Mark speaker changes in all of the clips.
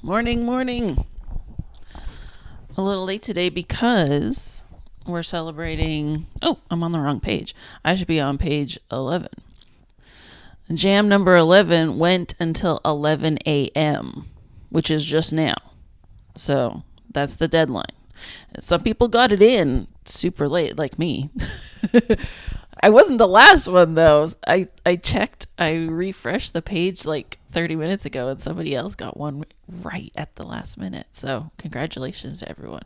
Speaker 1: Morning, morning. A little late today because we're celebrating. Oh, I'm on the wrong page. I should be on page 11. Jam number 11 went until 11 a.m., which is just now. So that's the deadline. Some people got it in super late, like me. I wasn't the last one, though. I checked, I refreshed the page like 30 minutes ago, and somebody else got one right at the last minute. So congratulations to everyone.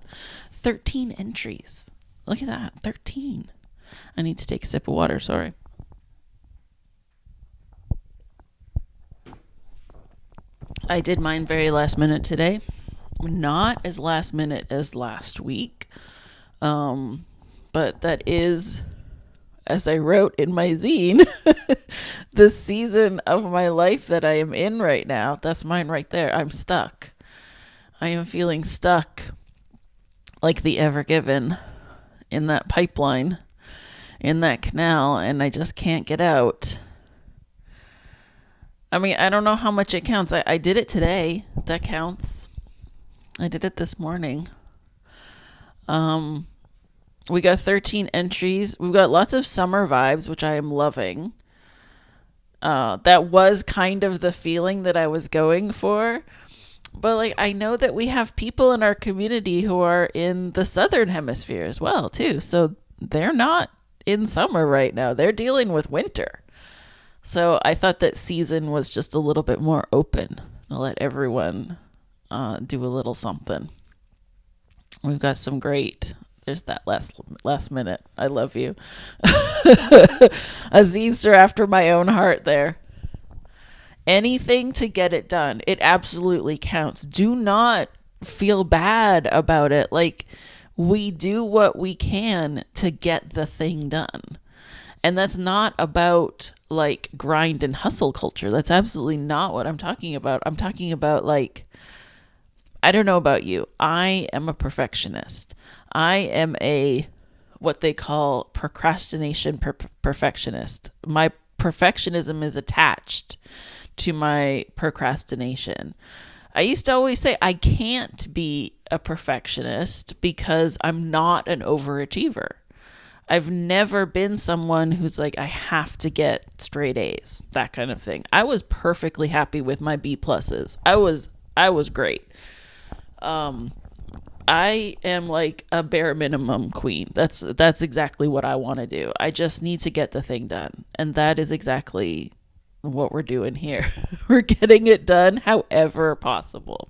Speaker 1: 13 entries. Look at that. 13. I need to take a sip of water. Sorry. I did mine very last minute today. Not as last minute as last week. But that is, as I wrote in my zine, the season of my life that I am in right now. That's mine right there. I'm stuck. I am feeling stuck like the Ever Given in that pipeline, in that canal, and I just can't get out. I mean, I don't know how much it counts. I did it today. That counts. I did it this morning. We got 13 entries. We've got lots of summer vibes, which I am loving. That was kind of the feeling that I was going for. But like, I know that we have people in our community who are in the southern hemisphere as well, too. So they're not in summer right now. They're dealing with winter. So I thought that season was just a little bit more open. I'll let everyone do a little something. We've got some great. There's that last minute. I love you. A zinester after my own heart there. Anything to get it done. It absolutely counts. Do not feel bad about it. Like, we do what we can to get the thing done. And that's not about like grind and hustle culture. That's absolutely not what I'm talking about. I'm talking about like, I don't know about you. I am a perfectionist. I am what they call procrastination perfectionist. My perfectionism is attached to my procrastination. I used to always say I can't be a perfectionist because I'm not an overachiever. I've never been someone who's like, I have to get straight A's, that kind of thing. I was perfectly happy with my B pluses. I was great. I am like a bare minimum queen. That's exactly what I want to do. I just need to get the thing done. And that is exactly what we're doing here. We're getting it done however possible.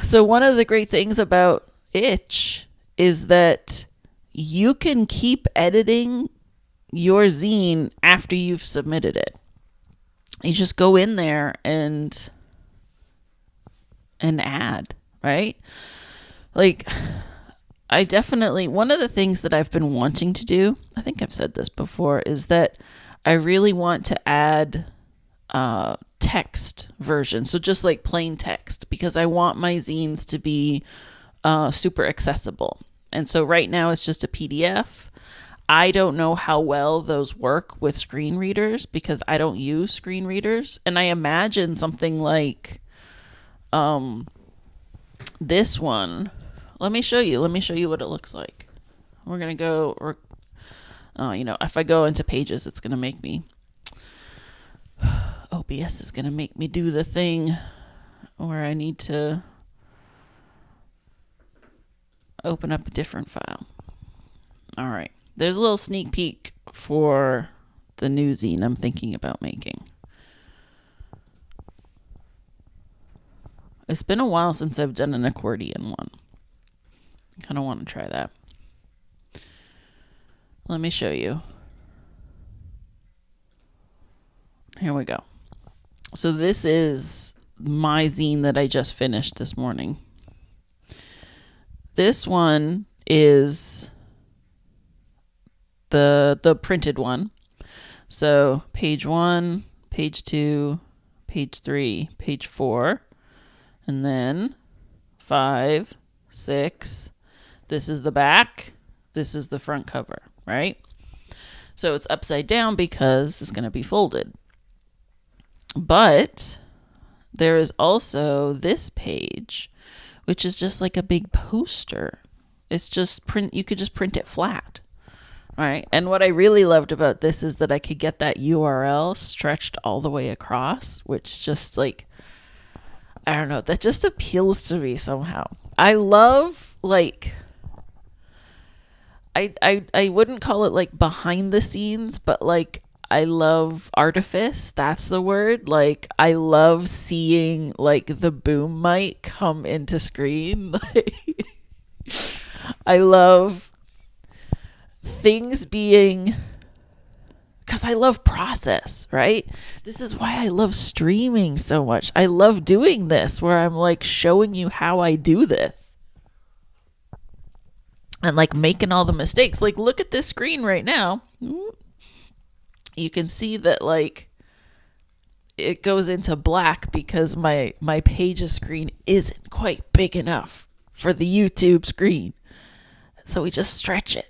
Speaker 1: So one of the great things about Itch is that you can keep editing your zine after you've submitted it. You just go in there and add, right? Like, I definitely, one of the things that I've been wanting to do, I think I've said this before, is that I really want to add text version. So just like plain text, because I want my zines to be super accessible. And so right now it's just a PDF. I don't know how well those work with screen readers because I don't use screen readers. And I imagine something like this one. Let me show you what it looks like. We're going to go, if I go into pages, it's going to make me, OBS is going to make me do the thing where I need to open up a different file. All right. There's a little sneak peek for the new zine I'm thinking about making. It's been a while since I've done an accordion one. I kind of want to try that. Let me show you. Here we go. So this is my zine that I just finished this morning. This one is the printed one. So page 1, page 2, page 3, page 4, and then 5, 6. This is the back. This is the front cover, right? So it's upside down because it's going to be folded. But there is also this page, which is just like a big poster. It's just print. You could just print it flat. Right. And what I really loved about this is that I could get that URL stretched all the way across, which just like, I don't know, that just appeals to me somehow. I love like, I wouldn't call it like behind the scenes, but like I love artifice. That's the word. Like I love seeing like the boom mic come into screen. I love things being, because I love process, right? This is why I love streaming so much. I love doing this where I'm like showing you how I do this and like making all the mistakes. Like look at this screen right now. You can see that like it goes into black because my page's screen isn't quite big enough for the YouTube screen. So we just stretch it.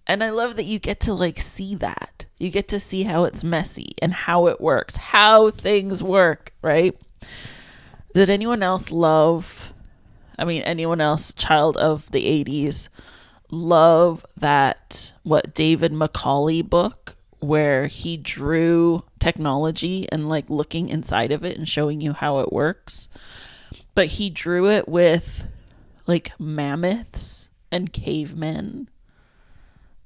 Speaker 1: And I love that you get to like see that. You get to see how it's messy and how it works, how things work, right? Did anyone else anyone else, child of the 80s, love that, what, David Macaulay book where he drew technology and like looking inside of it and showing you how it works? But he drew it with like mammoths and cavemen.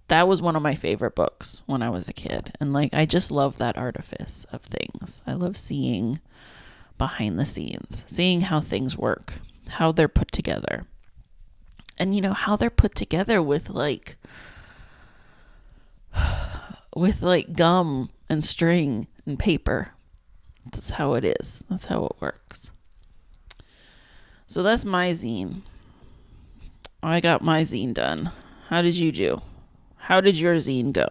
Speaker 1: That was one of my favorite books when I was a kid. And like, I just love that artifice of things. I love seeing behind the scenes, seeing how things work, how they're put together. And you know, how they're put together with like gum and string and paper. That's how it is. That's how it works. So that's my zine. I got my zine done. How did you do? How did your zine go?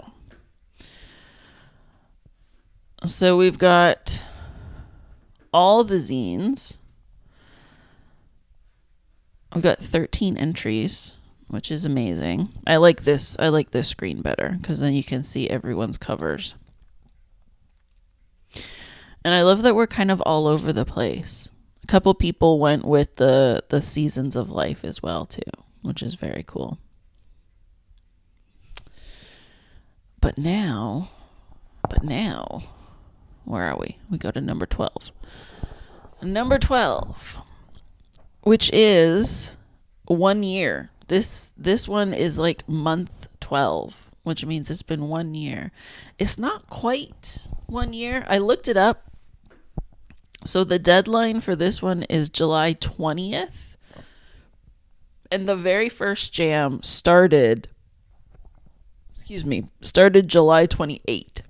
Speaker 1: So we've got all the zines. We've got 13 entries, which is amazing. I like this screen better because then you can see everyone's covers. And I love that we're kind of all over the place. A couple people went with the seasons of life as well too, which is very cool. But now, where are we? We go to number 12. Number 12, which is 1 year. This one is like month 12, which means it's been 1 year. It's not quite 1 year. I looked it up. So the deadline for this one is July 20th. And the very first jam started July 28th.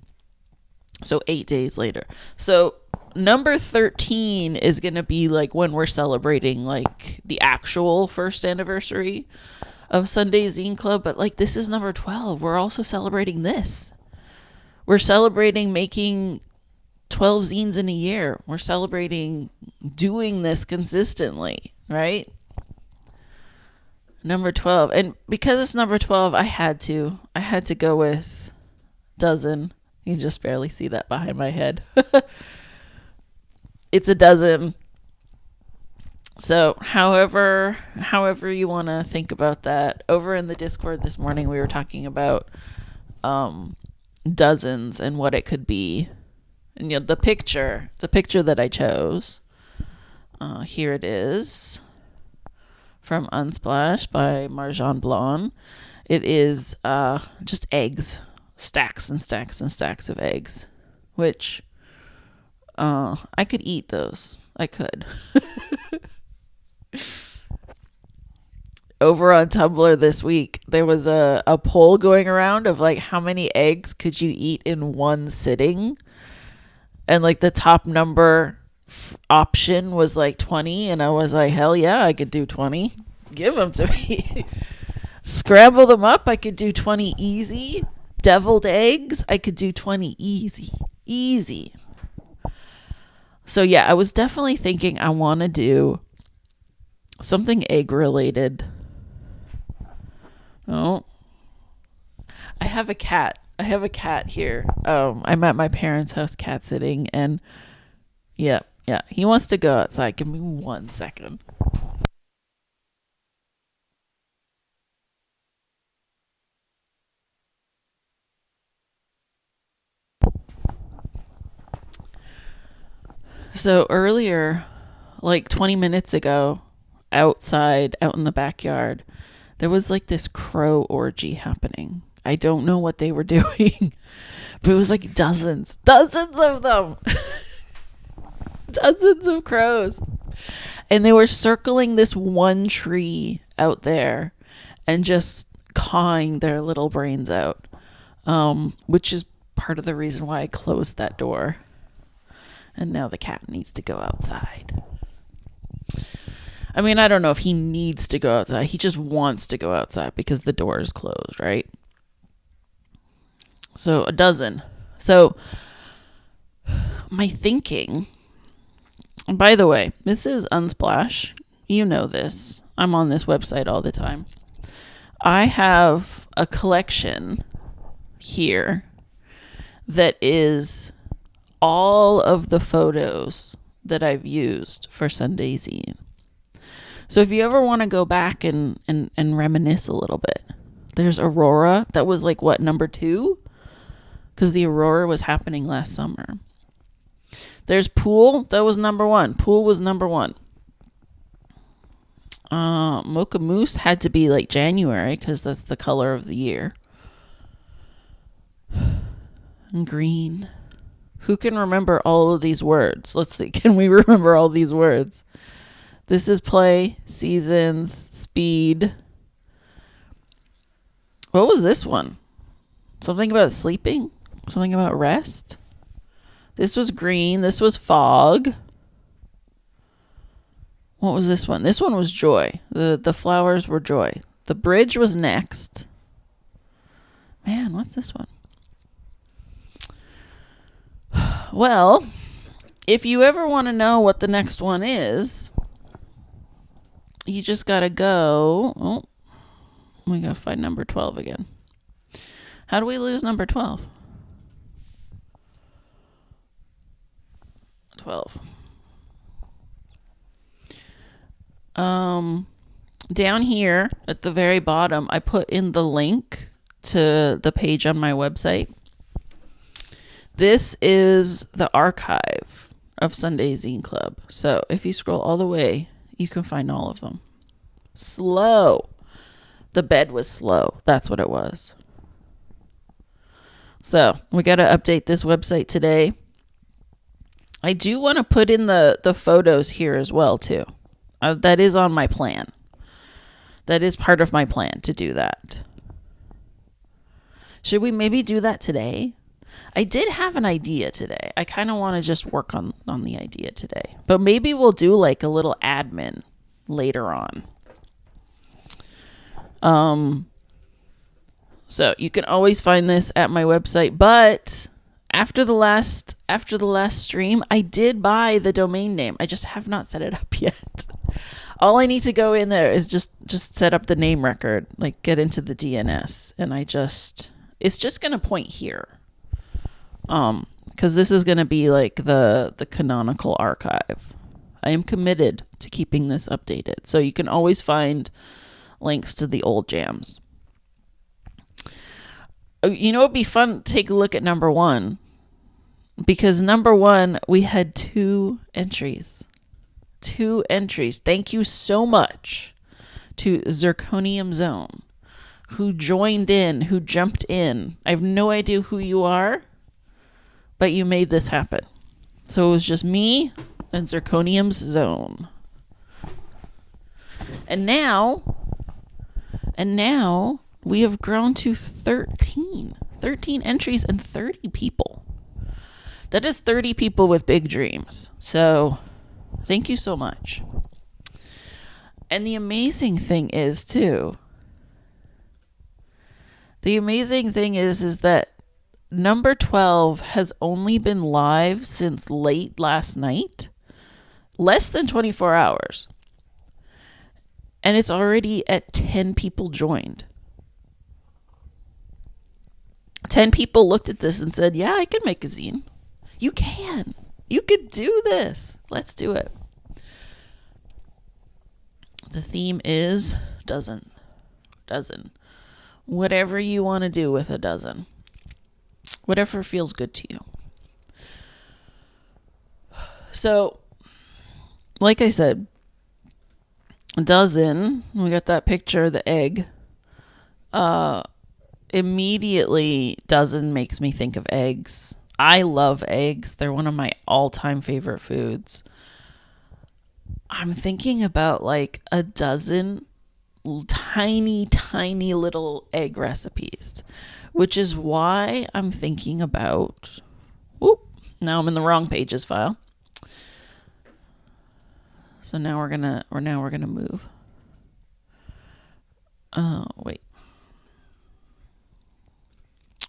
Speaker 1: So 8 days later. So number 13 is going to be like when we're celebrating like the actual first anniversary of Sunday Zine Club. But like this is number 12. We're also celebrating this. We're celebrating making 12 zines in a year. We're celebrating doing this consistently, right? Number 12. And because it's number 12, I had to go with dozen. You can just barely see that behind my head. It's a dozen. So however you want to think about that. Over in the Discord this morning, we were talking about dozens and what it could be. And the picture that I chose, here it is, from Unsplash by Marjan Blon. It is just eggs, stacks and stacks and stacks of eggs, which I could eat those. I could. Over on Tumblr this week, there was a poll going around of like how many eggs could you eat in one sitting, and like the top number option was like 20, and I was like, hell yeah, I could do 20. Give them to me. Scramble them up, I could do 20 easy. Deviled eggs, I could do 20 easy. So yeah, I was definitely thinking I want to do something egg related. Oh, I have a cat here. I'm at my parents' house cat sitting, and Yeah, yeah. He wants to go outside. Give me 1 second. So earlier, like 20 minutes ago, outside, out in the backyard, there was like this crow orgy happening. I don't know what they were doing, but it was like dozens of them, dozens of crows. And they were circling this one tree out there and just cawing their little brains out, which is part of the reason why I closed that door. And now the cat needs to go outside. I mean, I don't know if he needs to go outside. He just wants to go outside because the door is closed, right? So a dozen. So my thinking, and by the way, this is Unsplash. You know this. I'm on this website all the time. I have a collection here that is all of the photos that I've used for Sunday Zine. So if you ever want to go back and reminisce a little bit, there's Aurora. That was like, what, number 2? Because the Aurora was happening last summer. There's Pool. That was number 1. Pool was number 1. Mocha Moose had to be like January because that's the color of the year. And green. Who can remember all of these words? Let's see. Can we remember all these words? This is play, seasons, speed. What was this one? Something about sleeping? Something about rest? This was green. This was fog. What was this one? This one was joy. The flowers were joy. The bridge was next. Man, what's this one? Well, if you ever want to know what the next one is, you just got to go. Oh, we got to find number 12 again. How do we lose number 12? 12. Down here at the very bottom, I put in the link to the page on my website. This is the archive of Sunday Zine Club. So if you scroll all the way, you can find all of them. Slow. The bed was slow. That's what it was. So we got to update this website today. I do want to put in the photos here as well, too. That is on my plan. That is part of my plan to do that. Should we maybe do that today? I did have an idea today. I kind of want to just work on the idea today. But maybe we'll do like a little admin later on. So you can always find this at my website. But after the last stream, I did buy the domain name. I just have not set it up yet. All I need to go in there is just set up the name record, like get into the DNS, and it's just going to point here. Because this is going to be like the canonical archive. I am committed to keeping this updated. So you can always find links to the old jams. You know, it'd be fun to take a look at number 1. Because number 1, we had 2 entries. 2 entries. Thank you so much to Zirconium Zone, who joined in, who jumped in. I have no idea who you are, but you made this happen. So it was just me and Zirconium's Zone. And now we have grown to 13 entries and 30 people. That is 30 people with big dreams. So thank you so much. And the amazing thing is that number 12 has only been live since late last night, less than 24 hours. And it's already at 10 people joined. 10 people looked at this and said, yeah, I can make a zine. You can. You could do this. Let's do it. The theme is dozen. Whatever you want to do with a dozen. Whatever feels good to you. So, like I said, a dozen, we got that picture of the egg. Immediately, dozen makes me think of eggs. I love eggs. They're one of my all-time favorite foods. I'm thinking about like a dozen tiny, tiny little egg recipes, which is why I'm thinking about, now I'm in the wrong pages file. So now we're gonna move. Wait.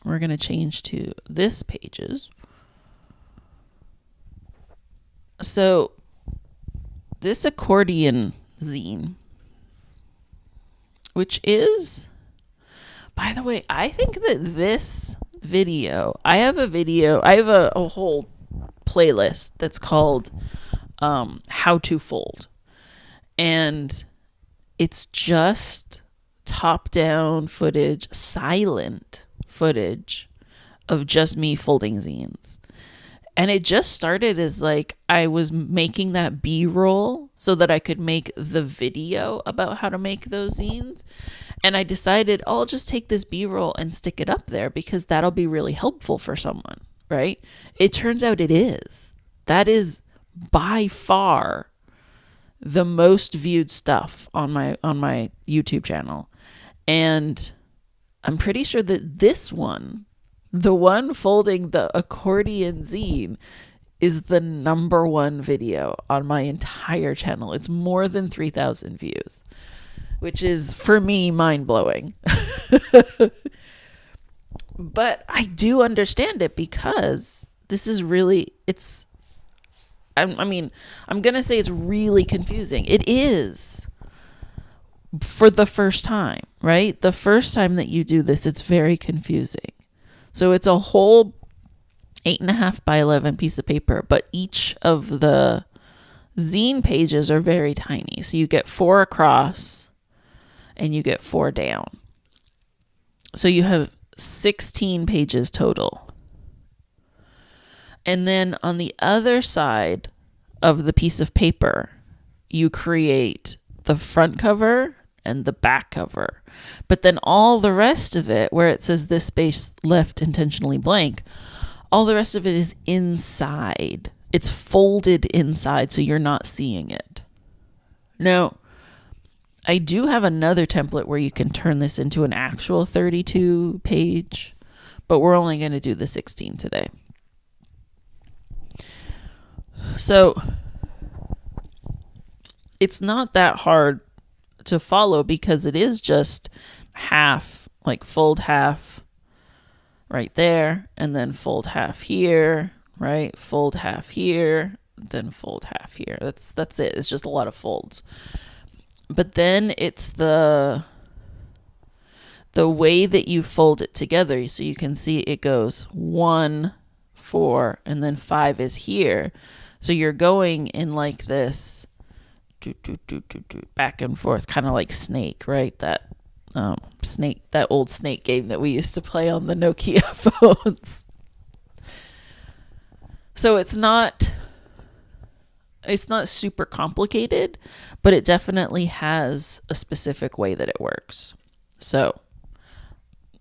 Speaker 1: We're gonna change to this pages. So this accordion zine, which is, by the way, I think that this video, I have a whole playlist that's called How to Fold. And it's just top-down footage, silent footage of just me folding zines. And it just started as like I was making that B-roll so that I could make the video about how to make those zines. And I decided, I'll just take this B-roll and stick it up there because that'll be really helpful for someone, right? It turns out it is. That is by far the most viewed stuff on my YouTube channel. And I'm pretty sure that this one, the one folding the accordion zine, is the number one video on my entire channel. It's more than 3,000 views, which is, for me, mind-blowing. But I do understand it because this is really, I'm going to say it's really confusing. It is for the first time, right? The first time that you do this, it's very confusing. So it's a whole 8.5 by 11 piece of paper, but each of the zine pages are very tiny. So you get 4 across and you get 4 down. So you have 16 pages total. And then on the other side of the piece of paper, you create the front cover and the back cover. But then all the rest of it, where it says this space left intentionally blank, all the rest of it is inside. It's folded inside, so you're not seeing it. Now, I do have another template where you can turn this into an actual 32 page, but we're only going to do the 16 today. So it's not that hard to follow because it is just half, like fold half right there, and then fold half here, right? Fold half here, then fold half here. That's it. It's just a lot of folds. But then it's the way that you fold it together. So you can see it goes 1, 4, and then 5 is here. So you're going in like this, back and forth, kind of like Snake, right? That old Snake game that we used to play on the Nokia phones. So it's not super complicated, but it definitely has a specific way that it works. So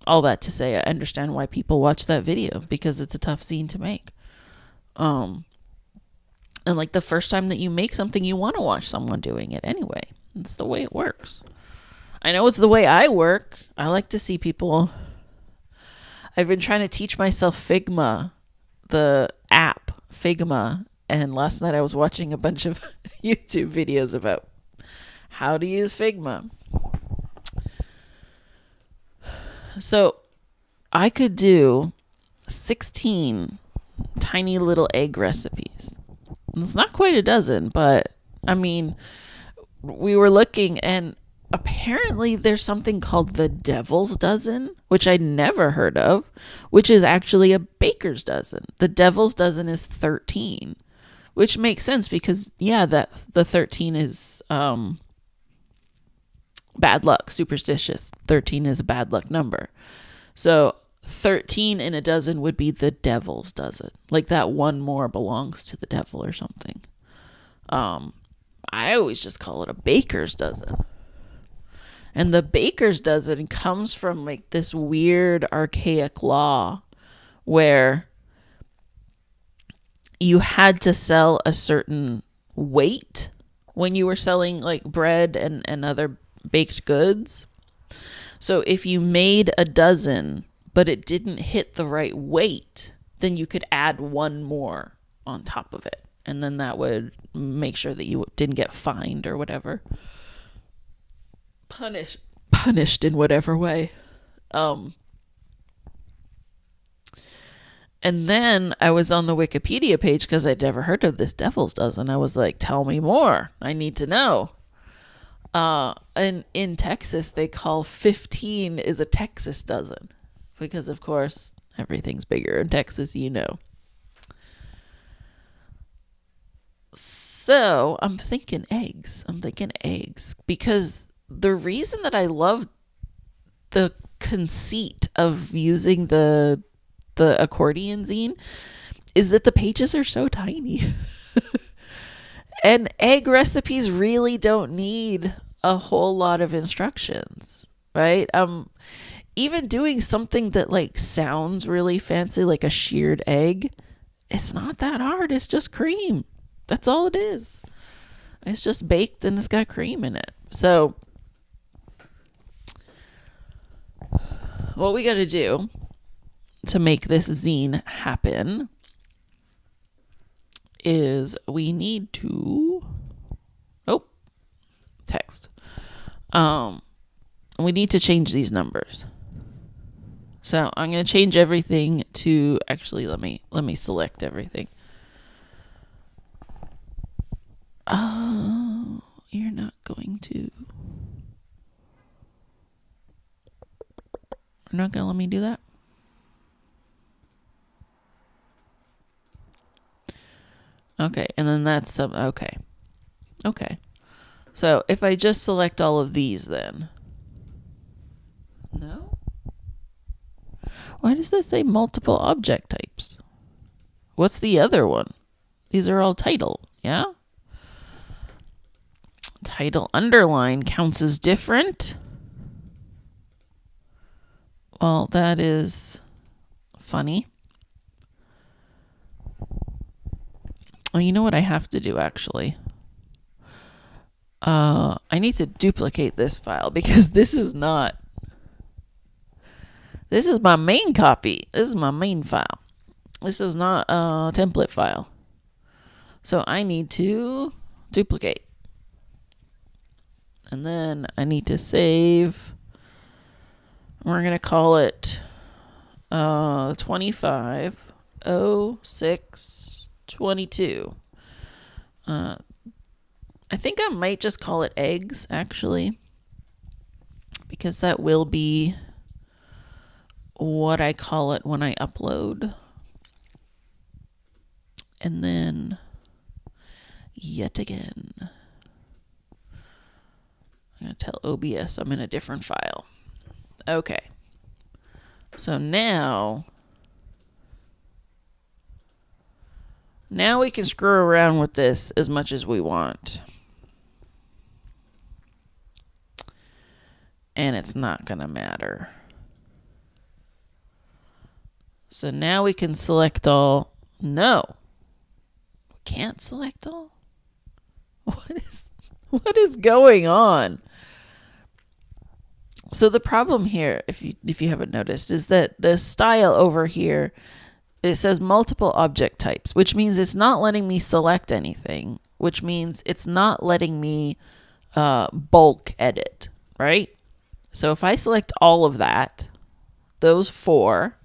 Speaker 1: all that to say, I understand why people watch that video because it's a tough zine to make. And like the first time that you make something, you want to watch someone doing it anyway. It's the way it works. I know it's the way I work. I like to see people. I've been trying to teach myself Figma, the app Figma. And last night I was watching a bunch of YouTube videos about how to use Figma. So I could do 16 tiny little egg recipes. It's not quite a dozen, but I mean, we were looking and apparently there's something called the Devil's Dozen, which I'd never heard of, which is actually a baker's dozen. The Devil's Dozen is 13. which makes sense because that the 13 is bad luck, superstitious. 13 is a bad luck number. So 13 in a dozen would be the devil's dozen. Like that one more belongs to the devil or something. I always just call it a baker's dozen. And the baker's dozen comes from like this weird archaic law where you had to sell a certain weight when you were selling like bread and other baked goods. So if you made a dozen, but it didn't hit the right weight, then you could add one more on top of it. And then that would make sure that you didn't get fined or whatever. Punished in whatever way. And then I was on the Wikipedia page because I'd never heard of this devil's dozen. I was like, tell me more. I need to know. And in Texas, they call 15 is a Texas dozen. Because, of course, everything's bigger in Texas, you know. So I'm thinking eggs. Because the reason that I love the conceit of using the accordion zine is that the pages are so tiny. And egg recipes really don't need a whole lot of instructions, right? Even doing something that like sounds really fancy, like a sheared egg, it's not that hard. It's just cream. That's all it is. It's just baked and it's got cream in it. So what we got to do to make this zine happen is we need to text. We need to change these numbers. So I'm going to change everything to, actually let me select everything. Oh, you're not going to. You're not going to let me do that? Okay, and then that's some, okay. So if I just select all of these then. No? Why does this say multiple object types? What's the other one? These are all title, yeah? Title underline counts as different. Well, that is funny. Oh, you know what I have to do actually? I need to duplicate this file because this is my main copy. This is my main file. This is not a template file. So I need to duplicate. And then I need to save. We're going to call it 250622. I think I might just call it eggs, actually, because that will be what I call it when I upload. And then, yet again, I'm going to tell OBS I'm in a different file. Okay. So now we can screw around with this as much as we want. And it's not going to matter. So now we can select all. No. We can't select all? What is going on? So the problem here, if you haven't noticed, is that the style over here, it says multiple object types, which means it's not letting me select anything, which means it's not letting me bulk edit, right? So if I select all of that, those 4,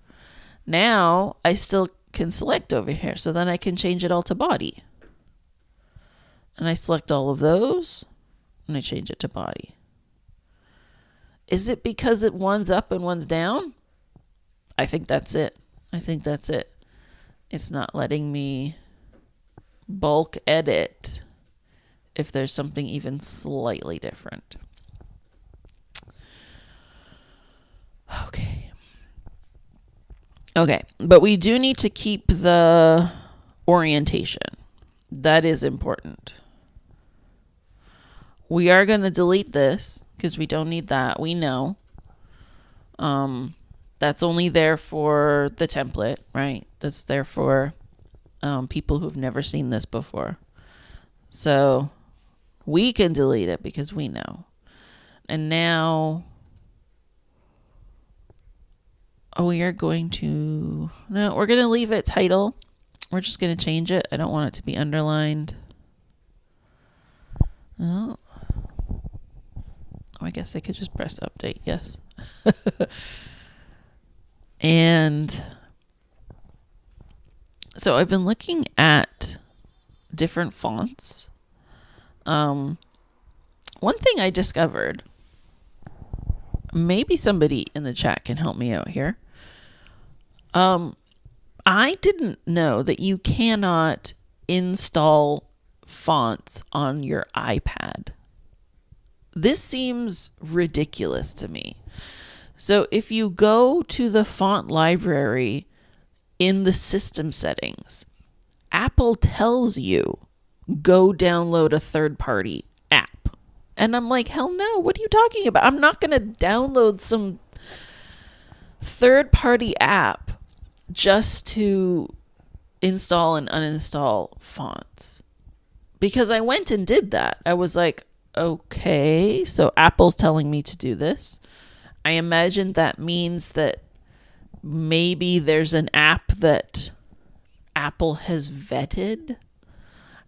Speaker 1: now I still can select over here. So then I can change it all to body. And I select all of those, and I change it to body. Is it because one's up and one's down? I think that's it. It's not letting me bulk edit if there's something even slightly different. Okay, but we do need to keep the orientation. That is important. We are going to delete this because we don't need that. We know. That's only there for the template, right? That's there for people who've never seen this before. So we can delete it because we know. And now we're going to leave it title. We're just going to change it. I don't want it to be underlined. Oh, I guess I could just press update. Yes. And so I've been looking at different fonts. One thing I discovered, maybe somebody in the chat can help me out here. I didn't know that you cannot install fonts on your iPad. This seems ridiculous to me. So if you go to the font library in the system settings, Apple tells you, go download a third-party app. And I'm like, hell no, what are you talking about? I'm not going to download some third-party app just to install and uninstall fonts. Because I went and did that. I was like, okay, so Apple's telling me to do this. I imagine that means that maybe there's an app that Apple has vetted.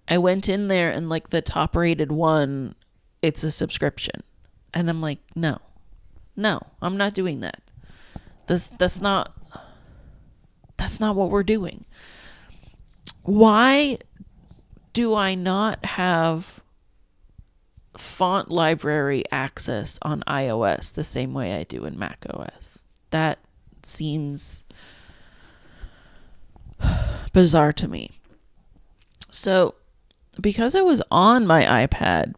Speaker 1: I went in there and like the top rated one, it's a subscription. And I'm like, no, I'm not doing that. That's not what we're doing. Why do I not have font library access on iOS the same way I do in macOS? That seems bizarre to me. So because I was on my iPad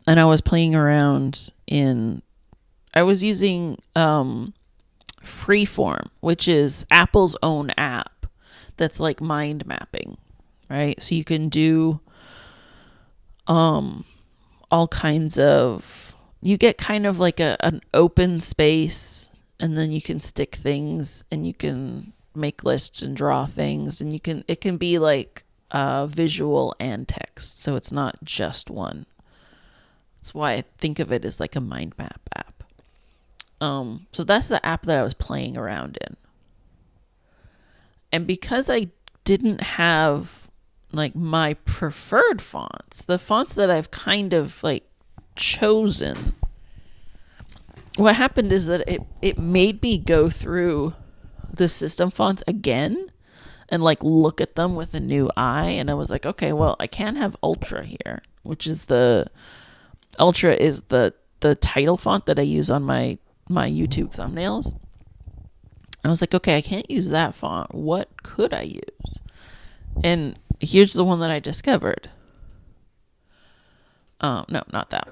Speaker 1: and I was playing around I was using Freeform, which is Apple's own app that's like mind mapping, right? So you can do all kinds of, you get kind of like an open space, and then you can stick things and you can make lists and draw things, and it can be like visual and text, so it's not just one. That's why I think of it as like a mind map app. So that's the app that I was playing around in. And because I didn't have like my preferred fonts, the fonts that I've kind of like chosen, what happened is that it made me go through the system fonts again and like look at them with a new eye. And I was like, okay, well, I can't have Ultra here, which is Ultra is the title font that I use on my YouTube thumbnails. I was like, okay, I can't use that font. What could I use? And here's the one that I discovered. No, not that.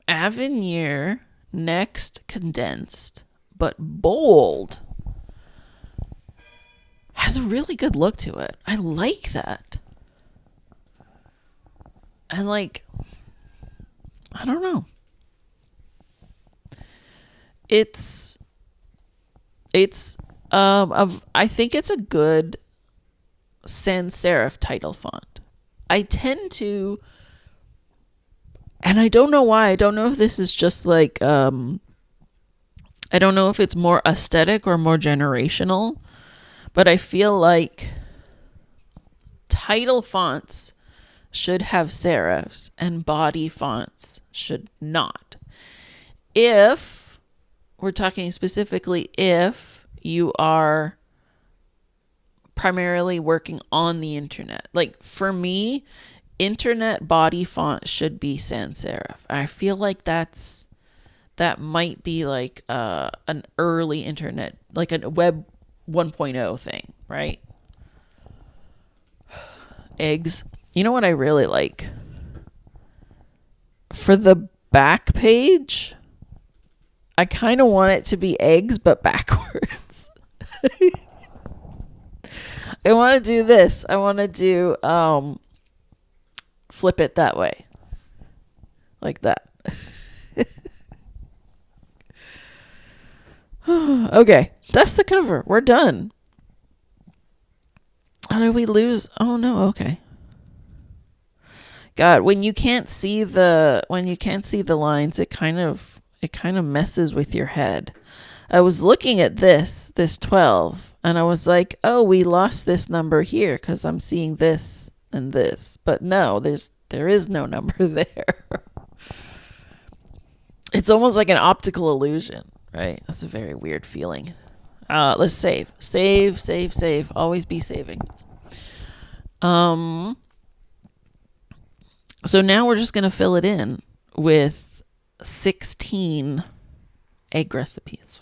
Speaker 1: Avenir Next Condensed, but bold, has a really good look to it. I like that. And like, I don't know. I think it's a good sans serif title font. I tend to, and I don't know why. I don't know if this is just like, I don't know if it's more aesthetic or more generational, but I feel like title fonts should have serifs and body fonts should not. If we're talking specifically if you are primarily working on the internet. Like for me, internet body font should be sans serif. I feel like that might be like an early internet, like a web 1.0 thing, right? Eggs. You know what I really like? For the back page, I kind of want it to be eggs, but backwards. I want to do this. I want to do flip it that way. Like that. Okay, that's the cover. We're done. How did we lose? Oh no, okay. God, when you can't see the lines, it kind of messes with your head. I was looking at this 12, and I was like, "Oh, we lost this number here cuz I'm seeing this and this." But no, there is no number there. It's almost like an optical illusion, right? That's a very weird feeling. Let's save. Save. Always be saving. So now we're just going to fill it in with 16 egg recipes.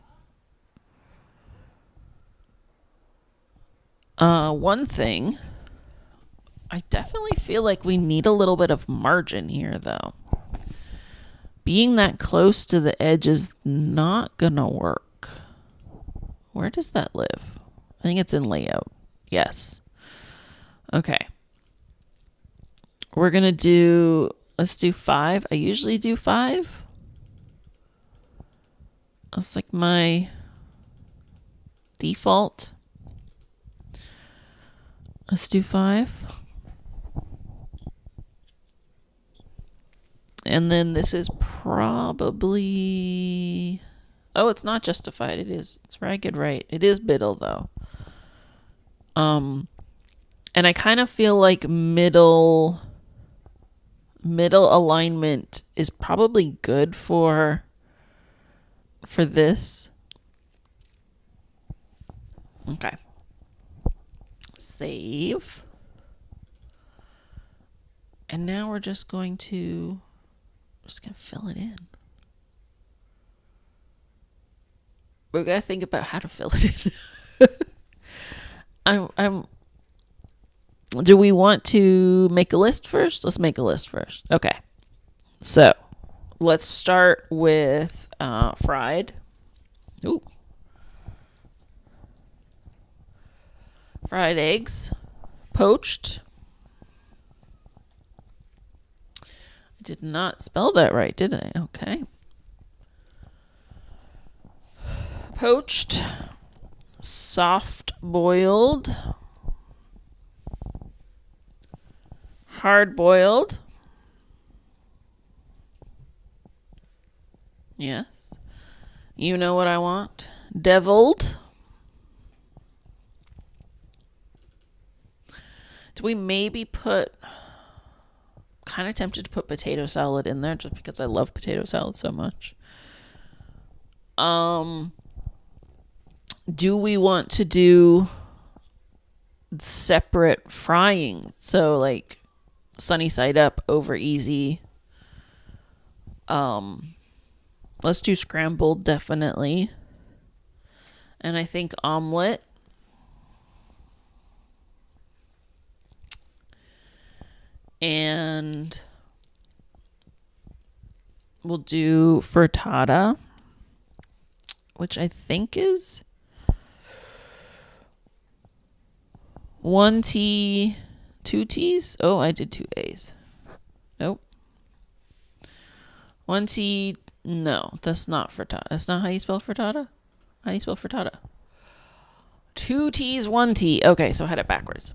Speaker 1: One thing, I definitely feel like we need a little bit of margin here, though. Being that close to the edge is not going to work. Where does that live? I think it's in layout. Yes. Okay. We're going to let's do 5. I usually do 5. That's like my default. Let's do 5. And then this is probably... Oh, it's not justified. It is. It's ragged right. It is biddle, though. And I kind of feel like middle alignment is probably good for this. Okay. Save. And now we're just going to fill it in. We're gonna think about how to fill it in. Do we want to make a list first? Let's make a list first. Okay. So let's start with fried. Ooh. Fried eggs. Poached. I did not spell that right, did I? Okay. Poached. Soft boiled. Hard boiled. Yes. You know what I want. Deviled. Do we maybe put... Kind of tempted to put potato salad in there just because I love potato salad so much. Do we want to do separate frying? So like sunny side up over easy. Let's do scrambled, definitely. And I think omelet. And we'll do frittata, which I think is 1 T, 2 T's. Oh, I did 2 A's. Nope. 1 T. No, that's not frittata. That's not how you spell frittata. How do you spell frittata? 2 T's, 1 T. Okay, so I had it backwards.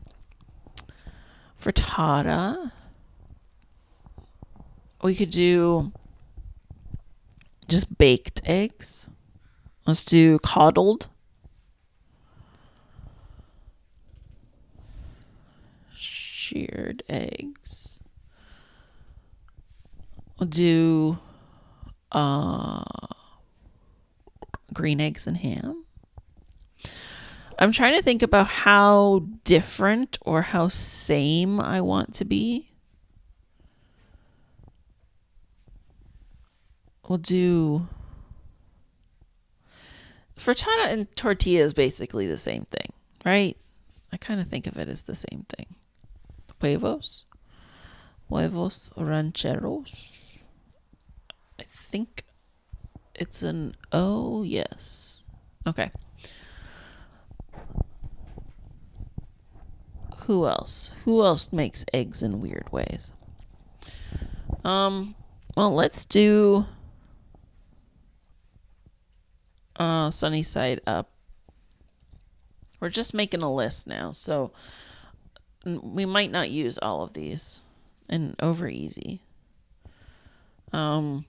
Speaker 1: Frittata. We could do just baked eggs. Let's do coddled. Sheared eggs. We'll do green eggs and ham. I'm trying to think about how different or how same I want to be. We'll do Frittata and tortilla is basically the same thing, right? I kind of think of it as the same thing. Huevos. Huevos rancheros. I think it's an O, yes. Okay. Who else? Who else makes eggs in weird ways? Well, let's do Sunny Side Up. We're just making a list now, so we might not use all of these. And over easy. I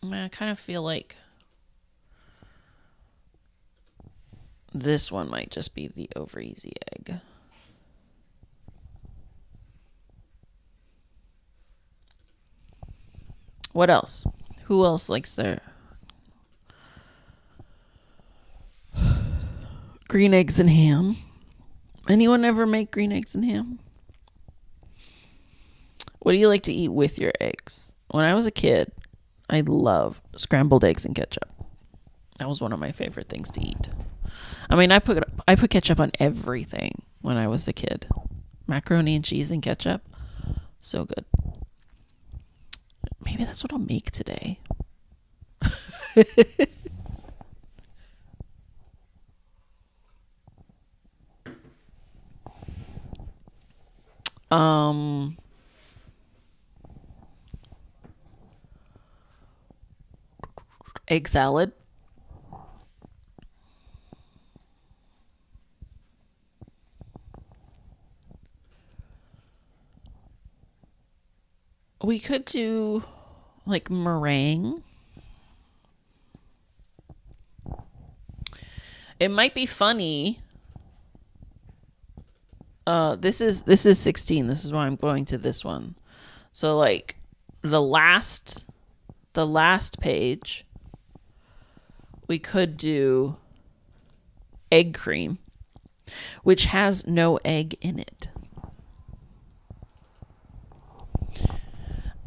Speaker 1: kind of feel like this one might just be the over easy egg. What else? Who else likes their green eggs and ham? Anyone ever make green eggs and ham? What do you like to eat with your eggs? When I was a kid, I loved scrambled eggs and ketchup. That was one of my favorite things to eat. I mean, I put ketchup on everything when I was a kid. Macaroni and cheese and ketchup. So good. Maybe that's what I'll make today. Egg salad. We could do like meringue. It might be funny. This is 16. This is why I'm going to this one. So like the last page, we could do egg cream, which has no egg in it.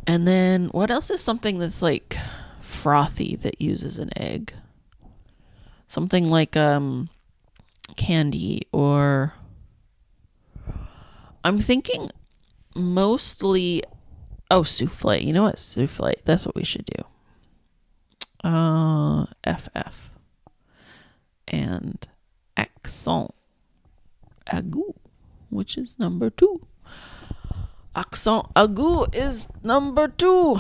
Speaker 1: And then what else is something that's like frothy that uses an egg? Something like candy, or I'm thinking mostly souffle. You know what? Souffle. That's what we should do. FF and accent aigu, which is number 2. Accent aigu is number 2.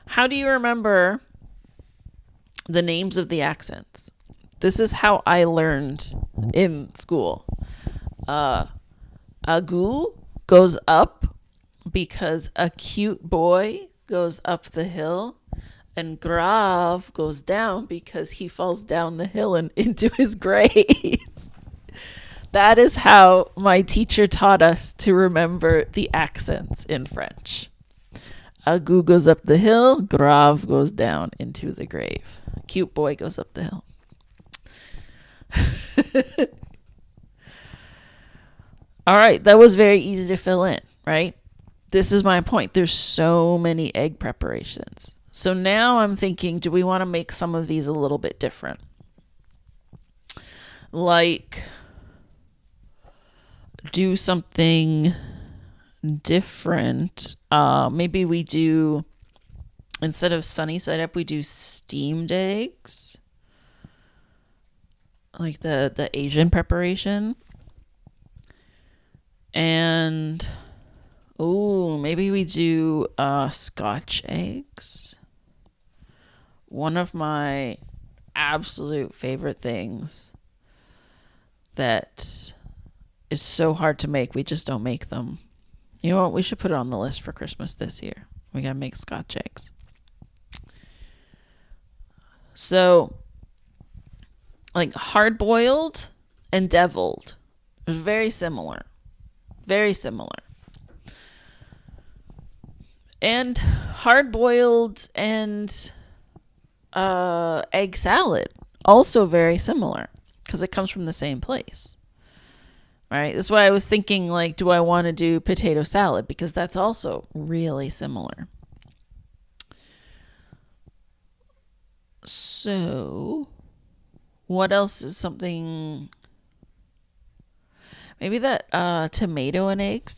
Speaker 1: How do you remember the names of the accents? This is how I learned in school. Aigu goes up because a cute boy goes up the hill, and grave goes down because he falls down the hill and into his grave. That is how my teacher taught us to remember the accents in French. Aigu goes up the hill, grave goes down into the grave. Cute boy goes up the hill. All right, that was very easy to fill in, right? This is my point. There's so many egg preparations. So now I'm thinking, do we want to make some of these a little bit different? Like, do something different. Maybe we do, instead of sunny side up, we do steamed eggs. Like the Asian preparation. And maybe we do Scotch eggs. One of my absolute favorite things that is so hard to make, we just don't make them. You know what? We should put it on the list for Christmas this year. We gotta make Scotch eggs. So, like hard-boiled and deviled. Very similar. Very similar. And hard-boiled and egg salad, also very similar, because it comes from the same place. Right? That's why I was thinking, like, do I want to do potato salad? Because that's also really similar. So, what else is something? Maybe that tomato and eggs,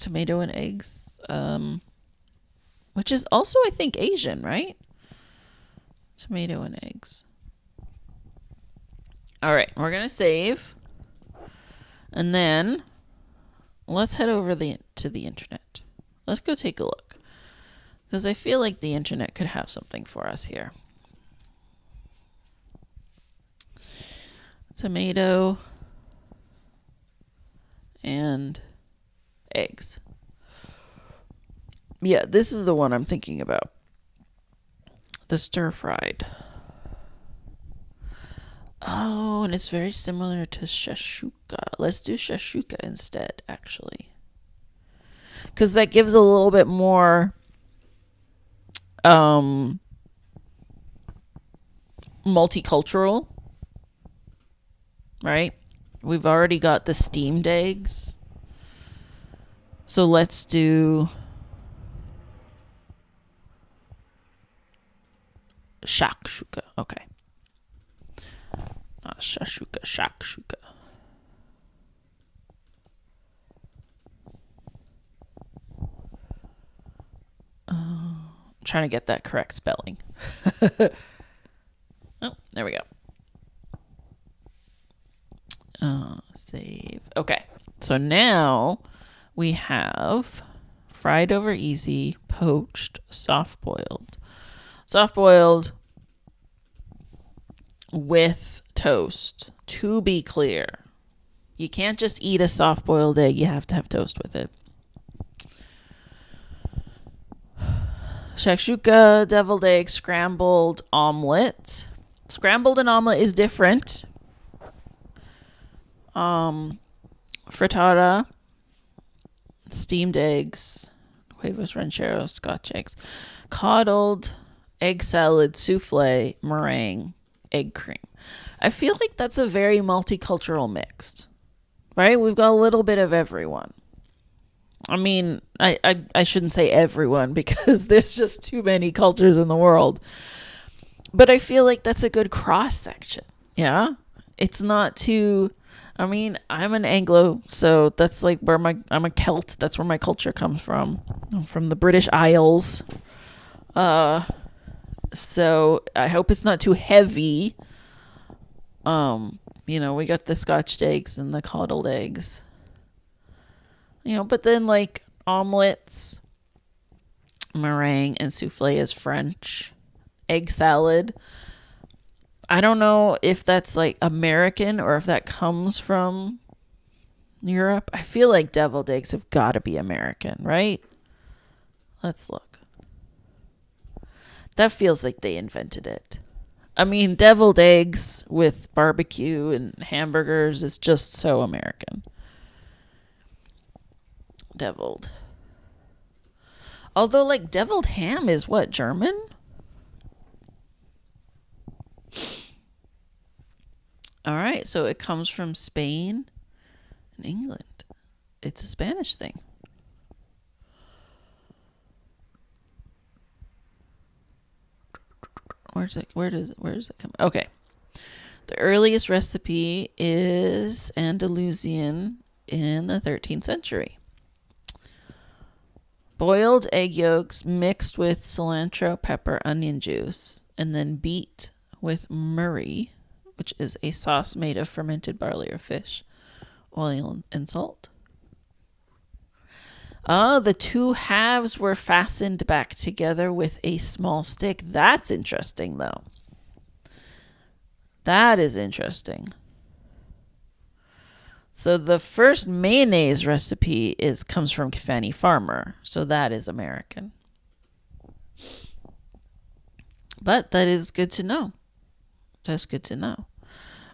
Speaker 1: which is also, I think, Asian, right? Tomato and eggs. All right, we're going to save. And then let's head over to the internet. Let's go take a look. Because I feel like the internet could have something for us here. Tomato and eggs. Yeah, this is the one I'm thinking about. The stir-fried. Oh, and it's very similar to shashuka. Let's do shashuka instead, actually. Because that gives a little bit more multicultural, right? We've already got the steamed eggs. So let's do shakshuka. Okay. Not shashuka, shakshuka. I'm trying to get that correct spelling. Oh, there we go. Save. Okay. So now we have fried over easy, poached, soft boiled. Soft boiled with toast. To be clear, you can't just eat a soft boiled egg, you have to have toast with it. Shakshuka, deviled egg, scrambled omelet. Scrambled and omelet is different. Frittata, steamed eggs, huevos rancheros, Scotch eggs, coddled, egg salad, souffle, meringue, egg cream. I feel like that's a very multicultural mix, right? We've got a little bit of everyone. I mean, I shouldn't say everyone because there's just too many cultures in the world. But I feel like that's a good cross section. Yeah? It's not too... I mean, I'm an Anglo, so that's like where I'm a Celt. That's where my culture comes from. I'm from the British Isles. So I hope it's not too heavy. We got the Scotch eggs and the coddled eggs. But then like omelets, meringue, and souffle is French. Egg salad. I don't know if that's like American or if that comes from Europe. I feel like deviled eggs have got to be American, right? Let's look. That feels like they invented it. I mean, deviled eggs with barbecue and hamburgers is just so American. Deviled. Although, like, deviled ham is what, German? All right, so it comes from Spain and England. It's a Spanish thing. Where does it come? Okay. The earliest recipe is Andalusian in the 13th century. Boiled egg yolks mixed with cilantro, pepper, onion juice, and then beat with murree, which is a sauce made of fermented barley or fish, oil, and salt. The two halves were fastened back together with a small stick. That's interesting, though. That is interesting. So the first mayonnaise recipe comes from Fanny Farmer. So that is American. But that is good to know. That's good to know.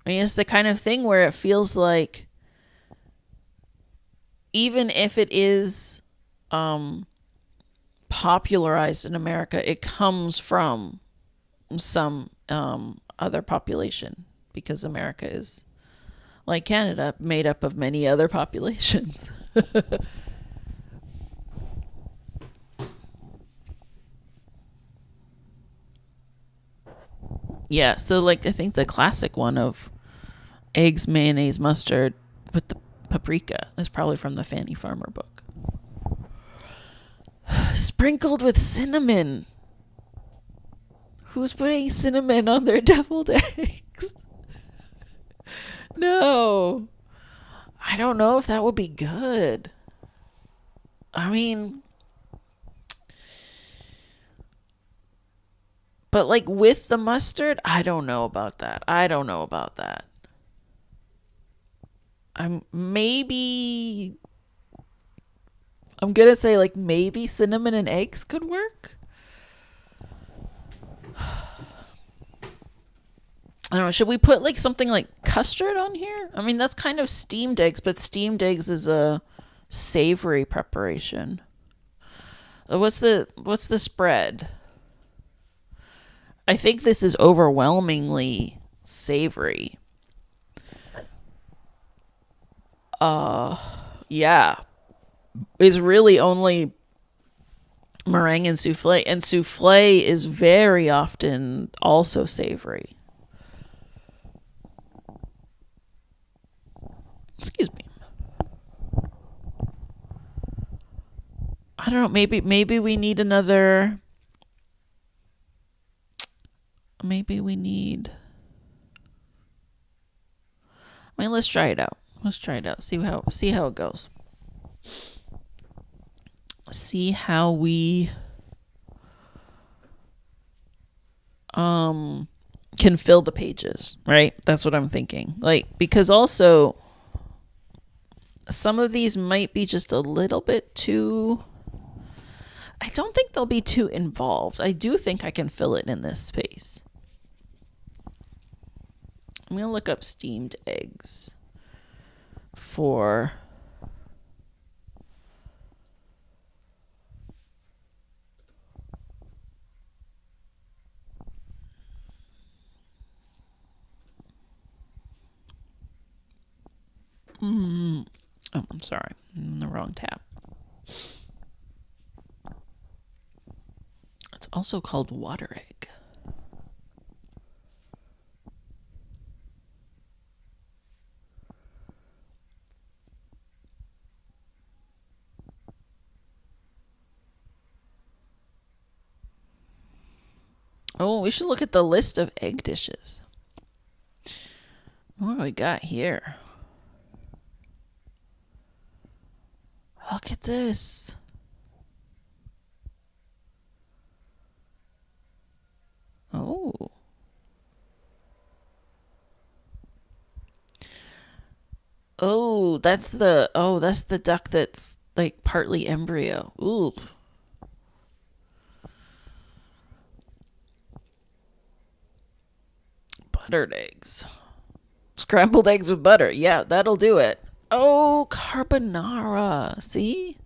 Speaker 1: I mean, it's the kind of thing where it feels like even if it is popularized in America, it comes from some other population because America is, like Canada, made up of many other populations. Yeah, so like I think the classic one of eggs, mayonnaise, mustard with the paprika is probably from the Fanny Farmer book. Sprinkled with cinnamon. Who's putting cinnamon on their deviled eggs? No. I don't know if that would be good. I mean, but like with the mustard, I don't know about that. I don't know about that. I'm gonna say like maybe cinnamon and eggs could work. I don't know. Should we put like something like custard on here? I mean, that's kind of steamed eggs, but steamed eggs is a savory preparation. What's the spread? I think this is overwhelmingly savory. Yeah. It's really only meringue and souffle is very often also savory. Excuse me. I don't know. Maybe we need another. Maybe we need. I mean, let's try it out. Let's try it out. See how it goes. See how we can fill the pages, right? That's what I'm thinking. Like, because also some of these might be just a little bit too. I don't think they'll be too involved. I do think I can fill it in this space. I'm going to look up steamed eggs for. Oh, I'm sorry. I'm in the wrong tab. It's also called water egg. Oh, we should look at the list of egg dishes. What do we got here? Look at this. Oh. That's the duck that's like partly embryo. Ooh. Buttered eggs. Scrambled eggs with butter. Yeah, that'll do it. Oh, carbonara. See?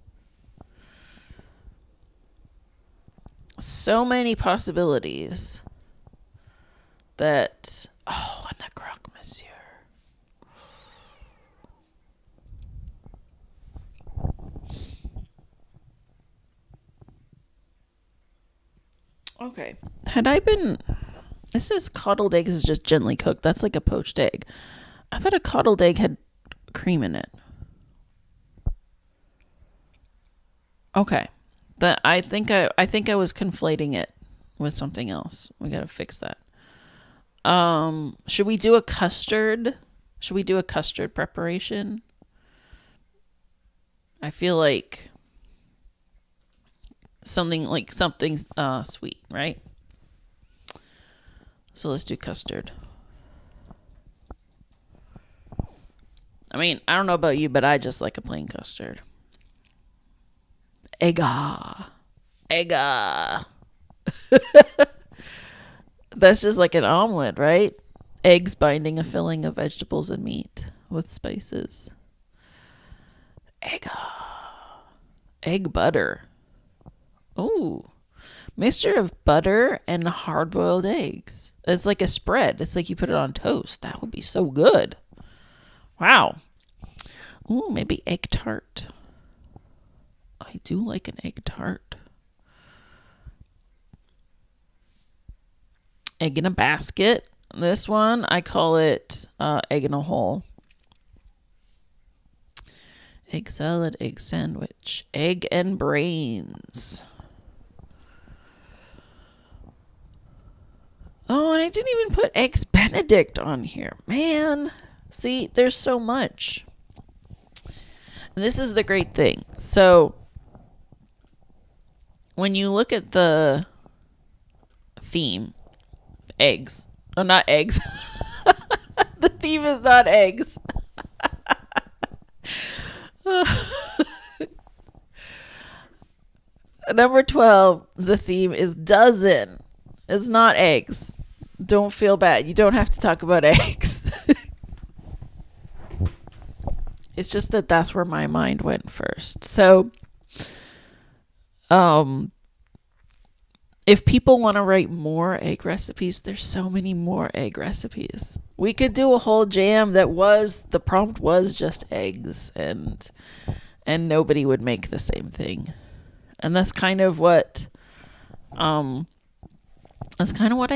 Speaker 1: So many possibilities that. Oh, and a croque monsieur. Okay. Had I been. This says coddled eggs is just gently cooked. That's like a poached egg. I thought a coddled egg had cream in it. Okay. I think I was conflating it with something else. We gotta fix that. Should we do a custard? Should we do a custard preparation? I feel like something sweet, right? So let's do custard. I mean, I don't know about you, but I just like a plain custard. Egga. Egga. That's just like an omelet, right? Eggs binding a filling of vegetables and meat with spices. Egga. Egg butter. Ooh. Mixture of butter and hard-boiled eggs. It's like a spread. It's like you put it on toast. That would be so good. Wow. Ooh, maybe egg tart. I do like an egg tart. egg in a basket. This one, I call it egg in a hole. Egg salad, egg sandwich, egg and brains. Oh, and I didn't even put eggs Benedict on here. Man, see, there's so much. And this is the great thing. So, when you look at the theme, eggs. Oh, not eggs. The theme is not eggs. Number 12, the theme is dozen. It's not eggs. Don't feel bad. You don't have to talk about eggs. It's just that that's where my mind went first. So, if people want to write more egg recipes, there's so many more egg recipes. We could do a whole jam that the prompt was just eggs, and nobody would make the same thing. And that's kind of what I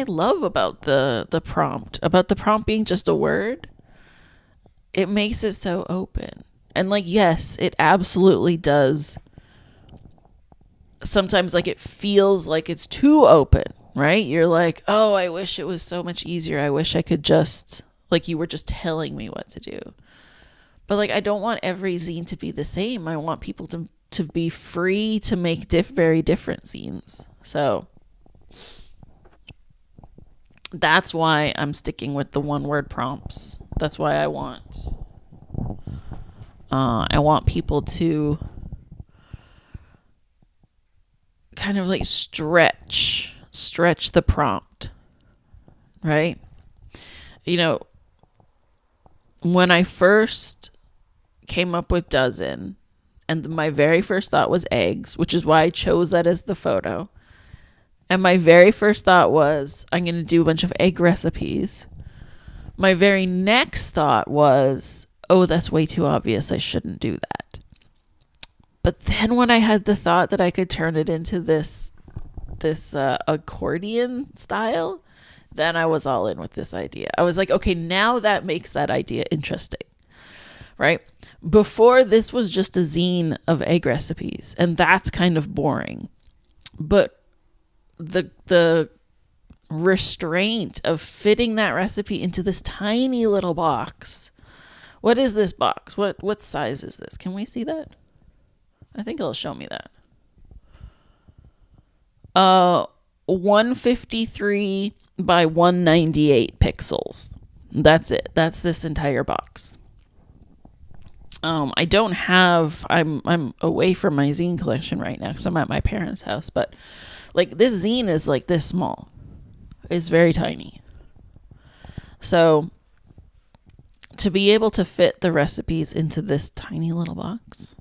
Speaker 1: love about the prompt. About the prompt being just a word. It makes it so open. And yes, it absolutely does. Sometimes it feels like it's too open, right? You're like, oh, I wish it was so much easier. I wish I could just, you were just telling me what to do. But I don't want every zine to be the same. I want people to be free to make very different zines. So that's why I'm sticking with the one word prompts. That's why I want people to kind of stretch the prompt, right? When I first came up with dozen, and my very first thought was eggs, which is why I chose that as the photo. And my very first thought was, I'm going to do a bunch of egg recipes. My very next thought was, oh, that's way too obvious. I shouldn't do that. But then when I had the thought that I could turn it into this accordion style, then I was all in with this idea. I was like, okay, now that makes that idea interesting, right? Before, this was just a zine of egg recipes, and that's kind of boring. But the restraint of fitting that recipe into this tiny little box. What is this box? What size is this? Can we see that? I think it'll show me that. 153 by 198 pixels. That's it. That's this entire box. I don't have, I'm away from my zine collection right now because I'm at my parents' house, but this zine is this small. It's very tiny. So to be able to fit the recipes into this tiny little box,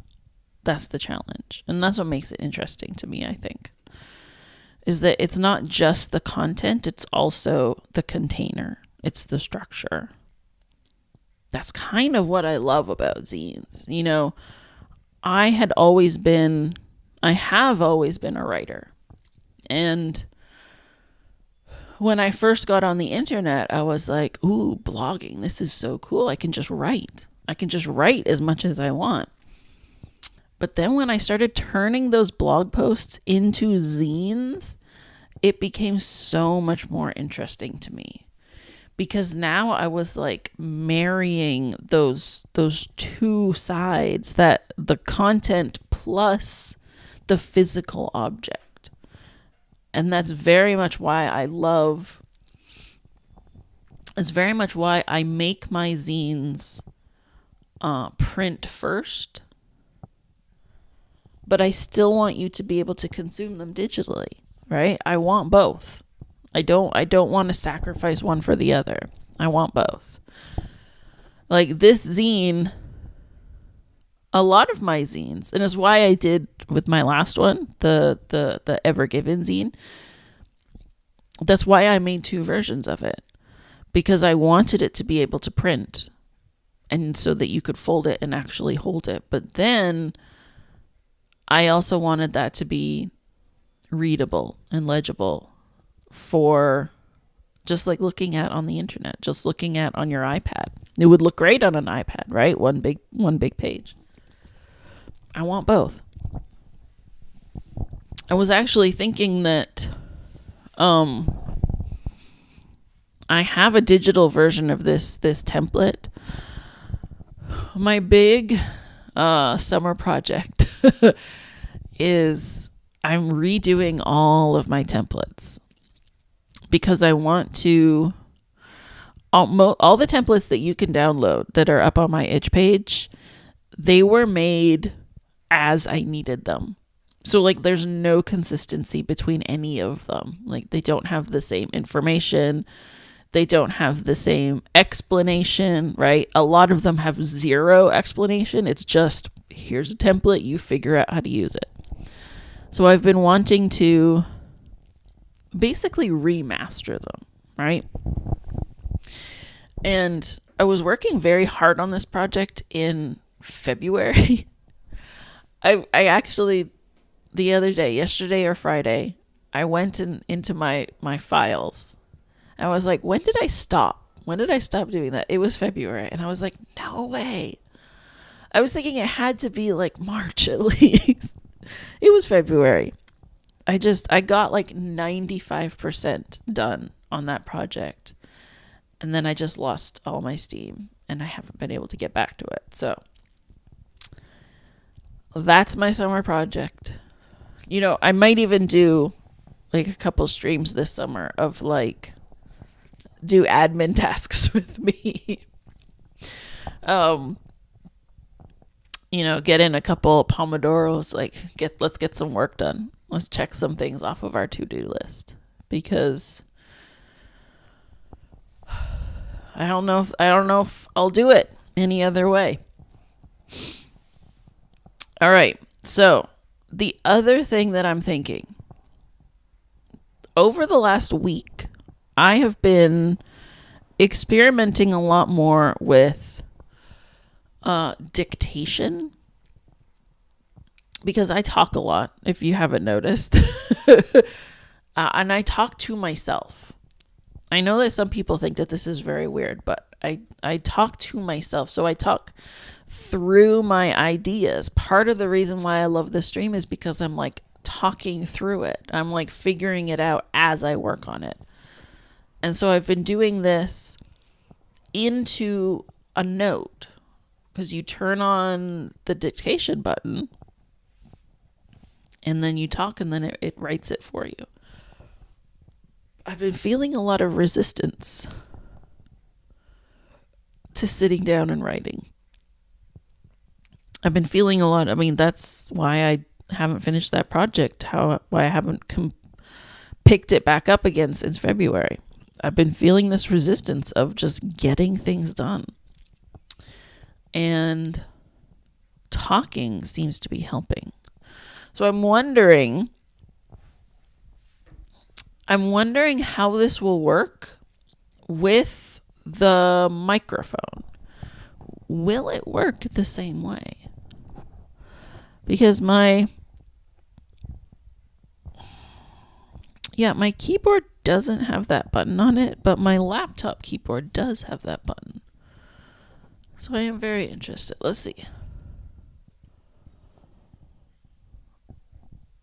Speaker 1: that's the challenge. And that's what makes it interesting to me, I think, is that it's not just the content, it's also the container. It's the structure. That's kind of what I love about zines. I have always been a writer. And when I first got on the internet, I was like, ooh, blogging, this is so cool. I can just write. I can just write as much as I want. But then when I started turning those blog posts into zines, it became so much more interesting to me. Because now I was marrying those two sides, that the content plus the physical object. And that's very much why it's very much why I make my zines print first. But I still want you to be able to consume them digitally, right? I want both. I don't want to sacrifice one for the other. I want both. This zine, a lot of my zines, and it's why I did with my last one, the Ever Given zine. That's why I made two versions of it, because I wanted it to be able to print, and so that you could fold it and actually hold it. But then I also wanted that to be readable and legible for just like looking at on the internet, just looking at on your iPad. It would look great on an iPad, right? One big page. I want both. I was actually thinking that I have a digital version of this template. My big summer project is I'm redoing all of my templates because I want to all the templates that you can download that are up on my itch page, they were made as I needed them. So like there's no consistency between any of them. Like they don't have the same information. They don't have the same explanation, right? A lot of them have zero explanation. It's just, here's a template, you figure out how to use it. So I've been wanting to basically remaster them, right? And I was working very hard on this project in February. I actually, the other day, yesterday or Friday, I went into my files. I was like, when did I stop? When did I stop doing that? It was February. And I was like, no way. I was thinking it had to be like March at least. It was February. I got like 95% done on that project. And then I just lost all my steam and I haven't been able to get back to it. So that's my summer project. You know, I might even do like a couple streams this summer of like, do admin tasks with me. You know, get in a couple Pomodoros, like let's get some work done. Let's check some things off of our to-do list because I don't know if I'll do it any other way. All right. So, the other thing that I'm thinking, over the last week, I have been experimenting a lot more with dictation because I talk a lot, if you haven't noticed. And I talk to myself. I know that some people think that this is very weird, but I talk to myself. So I talk through my ideas. Part of the reason why I love this stream is because I'm like talking through it. I'm like figuring it out as I work on it. And so I've been doing this into a note because you turn on the dictation button and then you talk and then it writes it for you. I've been feeling a lot of resistance to sitting down and writing. I've been feeling a lot. I mean, that's why I haven't finished that project. Why I haven't picked it back up again since February. I've been feeling this resistance of just getting things done. And talking seems to be helping. So I'm wondering how this will work with the microphone. Will it work the same way? Because my keyboard doesn't have that button on it, but my laptop keyboard does have that button. So I am very interested. Let's see.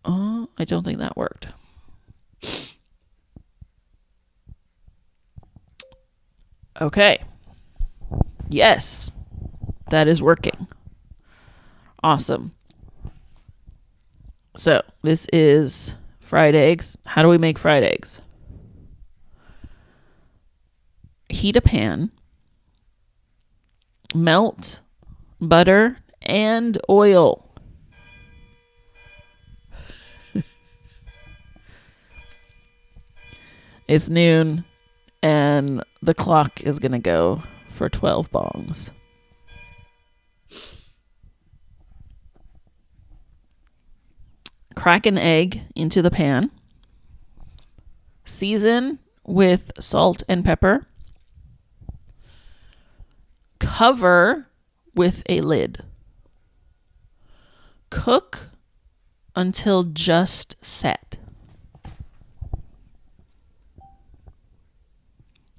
Speaker 1: Oh, I don't think that worked. Okay. Yes, that is working. Awesome. So this is fried eggs. How do we make fried eggs? Heat a pan. Melt butter and oil. It's noon and the clock is going to go for 12 bongs. Crack an egg into the pan. Season with salt and pepper. Cover with a lid. Cook until just set.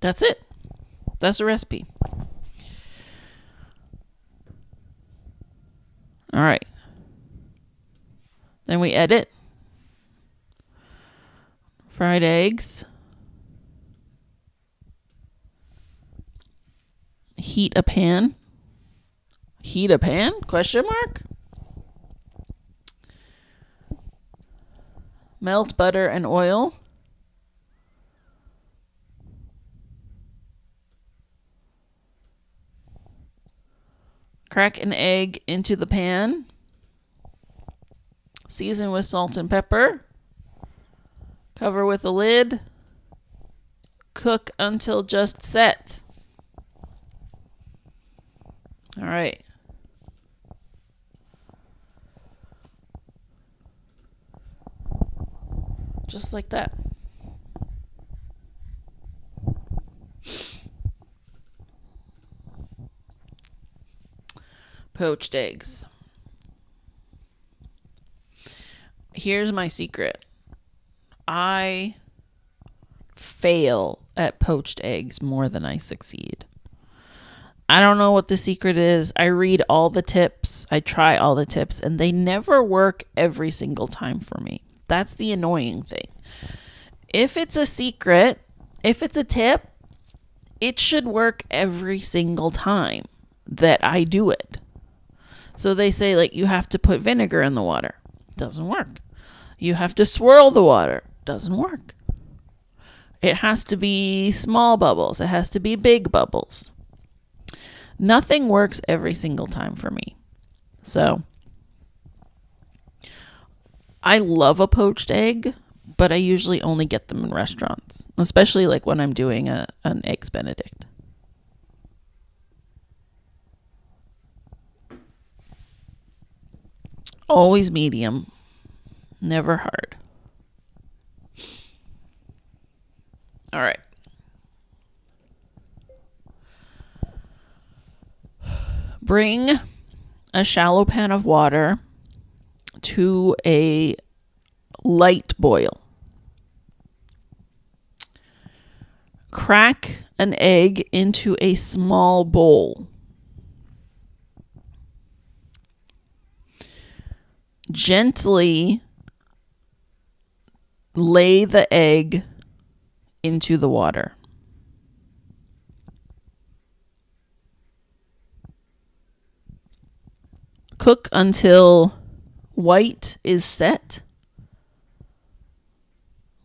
Speaker 1: That's it. That's the recipe. All right. Then we edit. Fried eggs. Heat a pan. Heat a pan? Question mark? Melt butter and oil. Crack an egg into the pan. Season with salt and pepper. Cover with a lid. Cook until just set. All right. Just like that. Poached eggs. Here's my secret. I fail at poached eggs more than I succeed. I don't know what the secret is. I read all the tips. I try all the tips, and they never work every single time for me. That's the annoying thing. If it's a secret, if it's a tip, it should work every single time that I do it. So they say, like, you have to put vinegar in the water. Doesn't work. You have to swirl the water. Doesn't work. It has to be small bubbles. It has to be big bubbles. Nothing works every single time for me. So I love a poached egg, but I usually only get them in restaurants, especially like when I'm doing an Eggs Benedict. Always medium, never hard. All right. Bring a shallow pan of water to a light boil. Crack an egg into a small bowl. Gently lay the egg into the water. Cook until white is set.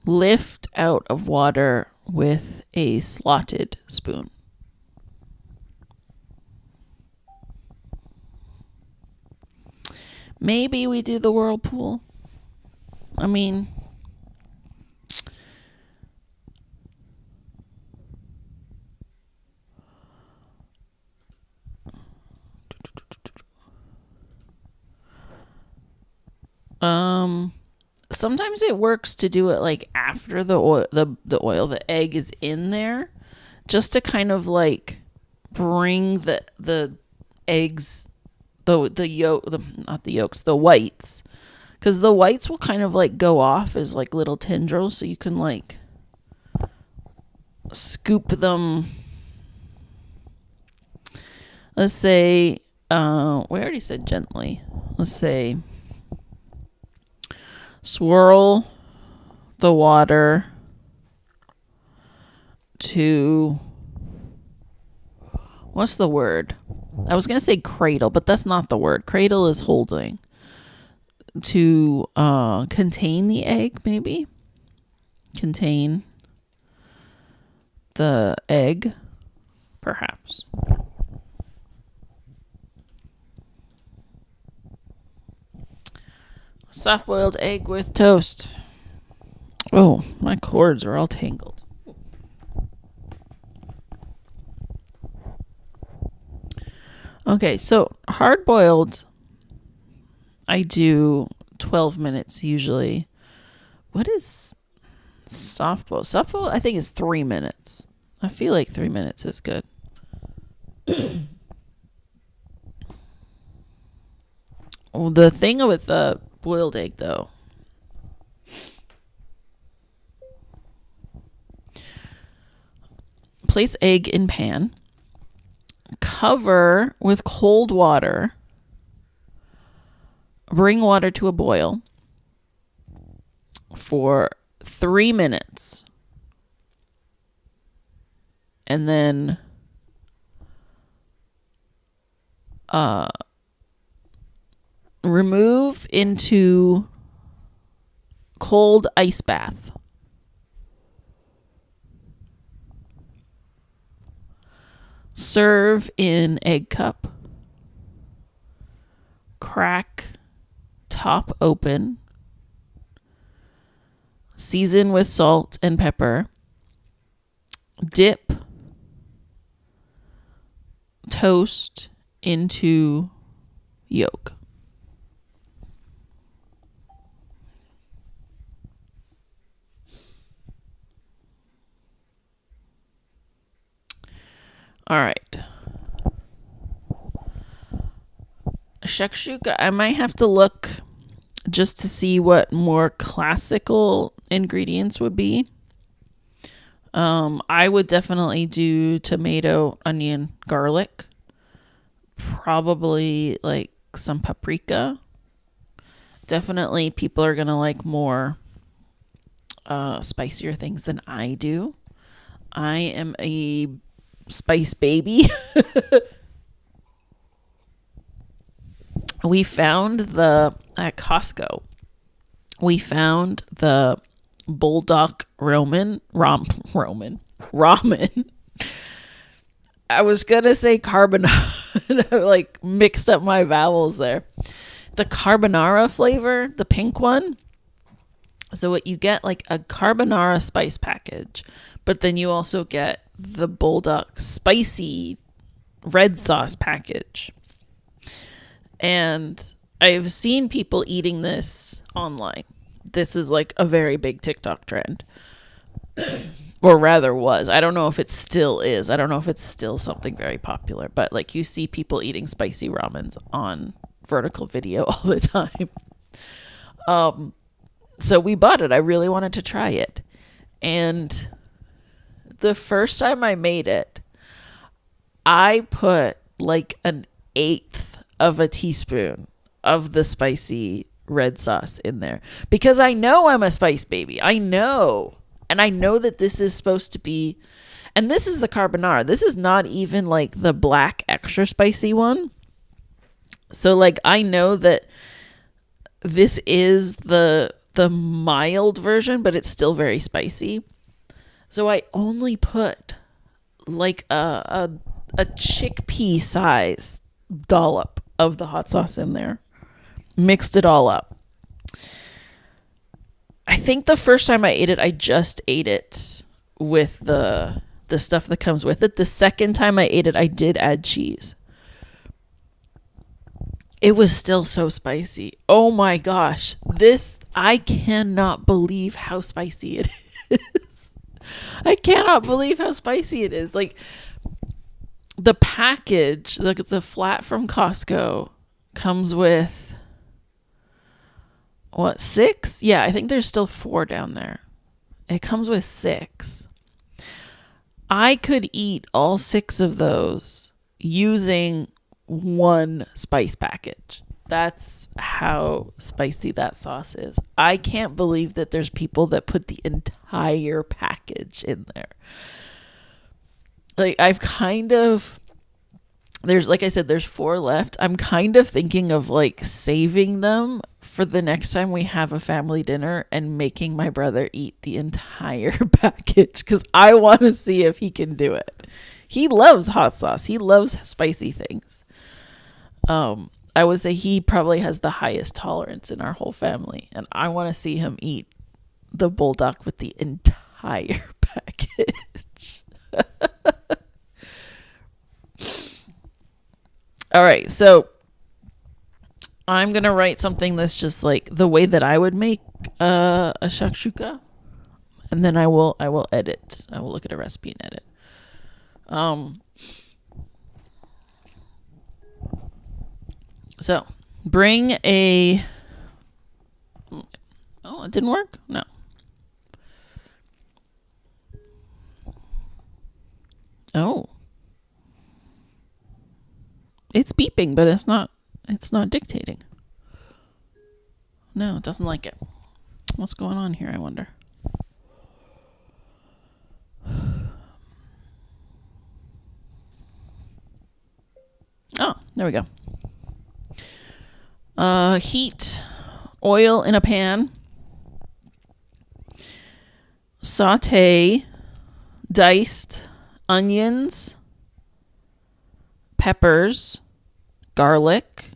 Speaker 1: Lift out of water with a slotted spoon. Maybe we do the whirlpool. I mean, sometimes it works to do it like after the egg is in there, just to kind of like bring the eggs, the whites, because the whites will kind of like go off as like little tendrils, so you can like scoop them. Let's say we already said gently. Let's say swirl the water to, what's the word? I was going to say cradle, but that's not the word. Cradle is holding. To contain the egg, maybe? Contain the egg, perhaps. Soft-boiled egg with toast. Oh, my cords are all tangled. Okay, so hard-boiled, I do 12 minutes usually. What is soft-boiled? Soft-boiled, I think, is 3 minutes. I feel like 3 minutes is good. Well, the thing with the boiled egg, though, place egg in pan, cover with cold water, bring water to a boil for 3 minutes, and then remove into cold ice bath. Serve in egg cup. Crack top open. Season with salt and pepper. Dip toast into yolk. All right. Shakshuka, I might have to look just to see what more classical ingredients would be. I would definitely do tomato, onion, garlic. Probably like some paprika. Definitely people are going to like more spicier things than I do. I am a spice baby. At Costco, we found the bulldog ramen. I was gonna say carbonara. I like mixed up my vowels there. The carbonara flavor, the pink one. So what you get, like a carbonara spice package, but then you also get the bulldog spicy red sauce package. And I've seen people eating this online. This is like a very big TikTok trend. Or rather was. I don't know if it still is. I don't know if it's still something very popular. But like you see people eating spicy ramens on vertical video all the time. So we bought it. I really wanted to try it. And the first time I made it, I put like an 1/8 of a teaspoon of the spicy red sauce in there. Because I know I'm a spice baby. I know. And I know that this is supposed to be... And this is the carbonara. This is not even like the black extra spicy one. So like I know that this is the mild version, but it's still very spicy. So I only put like a chickpea size dollop of the hot sauce in there. Mixed it all up. I think the first time I ate it, I just ate it with the stuff that comes with it. The second time I ate it, I did add cheese. It was still so spicy. Oh my gosh. I cannot believe how spicy it is. I cannot believe how spicy it is. Like the package, the flat from Costco comes with what, 6? Yeah, I think there's still 4 down there. It comes with 6. I could eat all 6 of those using 1 spice package. That's how spicy that sauce is. I can't believe that there's people that put the entire package in there. Like like I said, there's 4 left. I'm kind of thinking of like saving them for the next time we have a family dinner and making my brother eat the entire package because I want to see if he can do it. He loves hot sauce. He loves spicy things. I would say he probably has the highest tolerance in our whole family, and I want to see him eat the bulldog with the entire package. All right, so I'm going to write something that's just like the way that I would make a shakshuka, and then I will edit. I will look at a recipe and edit. So bring a... Oh, it didn't work? No. Oh. It's beeping, but it's not dictating. No, it doesn't like it. What's going on here, I wonder? Oh, there we go. Heat oil in a pan. Saute diced onions, peppers, garlic,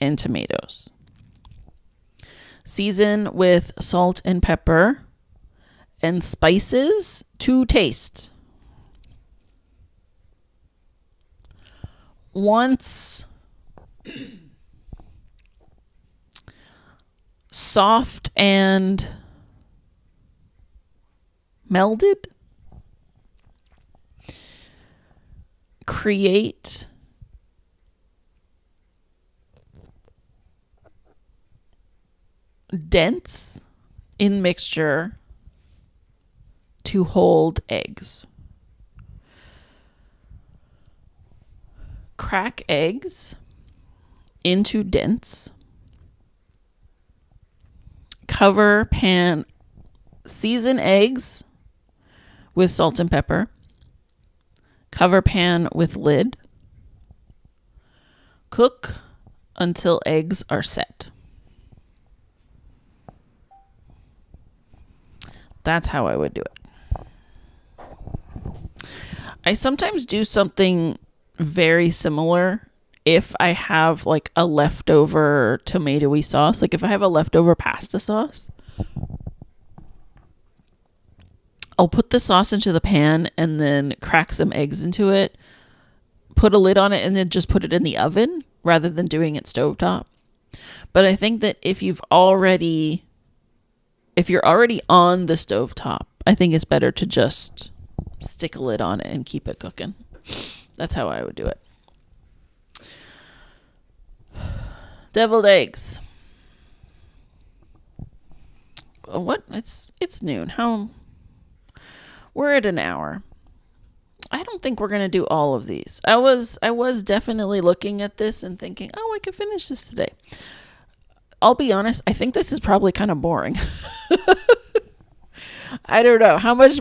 Speaker 1: and tomatoes. Season with salt and pepper and spices to taste. Once soft and melded, create dents in mixture to hold eggs. Crack eggs into dents. Cover pan. Season eggs with salt and pepper. Cover pan with lid. Cook until eggs are set. That's how I would do it. I sometimes do something very similar if I have like a leftover tomatoey sauce. Like if I have a leftover pasta sauce, I'll put the sauce into the pan and then crack some eggs into it, put a lid on it, and then just put it in the oven rather than doing it stovetop. But I think that if you're already on the stovetop, I think it's better to just stick a lid on it and keep it cooking. That's how I would do it. Deviled eggs. What? It's noon. We're at an hour. I don't think we're going to do all of these. I was definitely looking at this and thinking, oh, I could finish this today. I'll be honest, I think this is probably kind of boring. I don't know. How much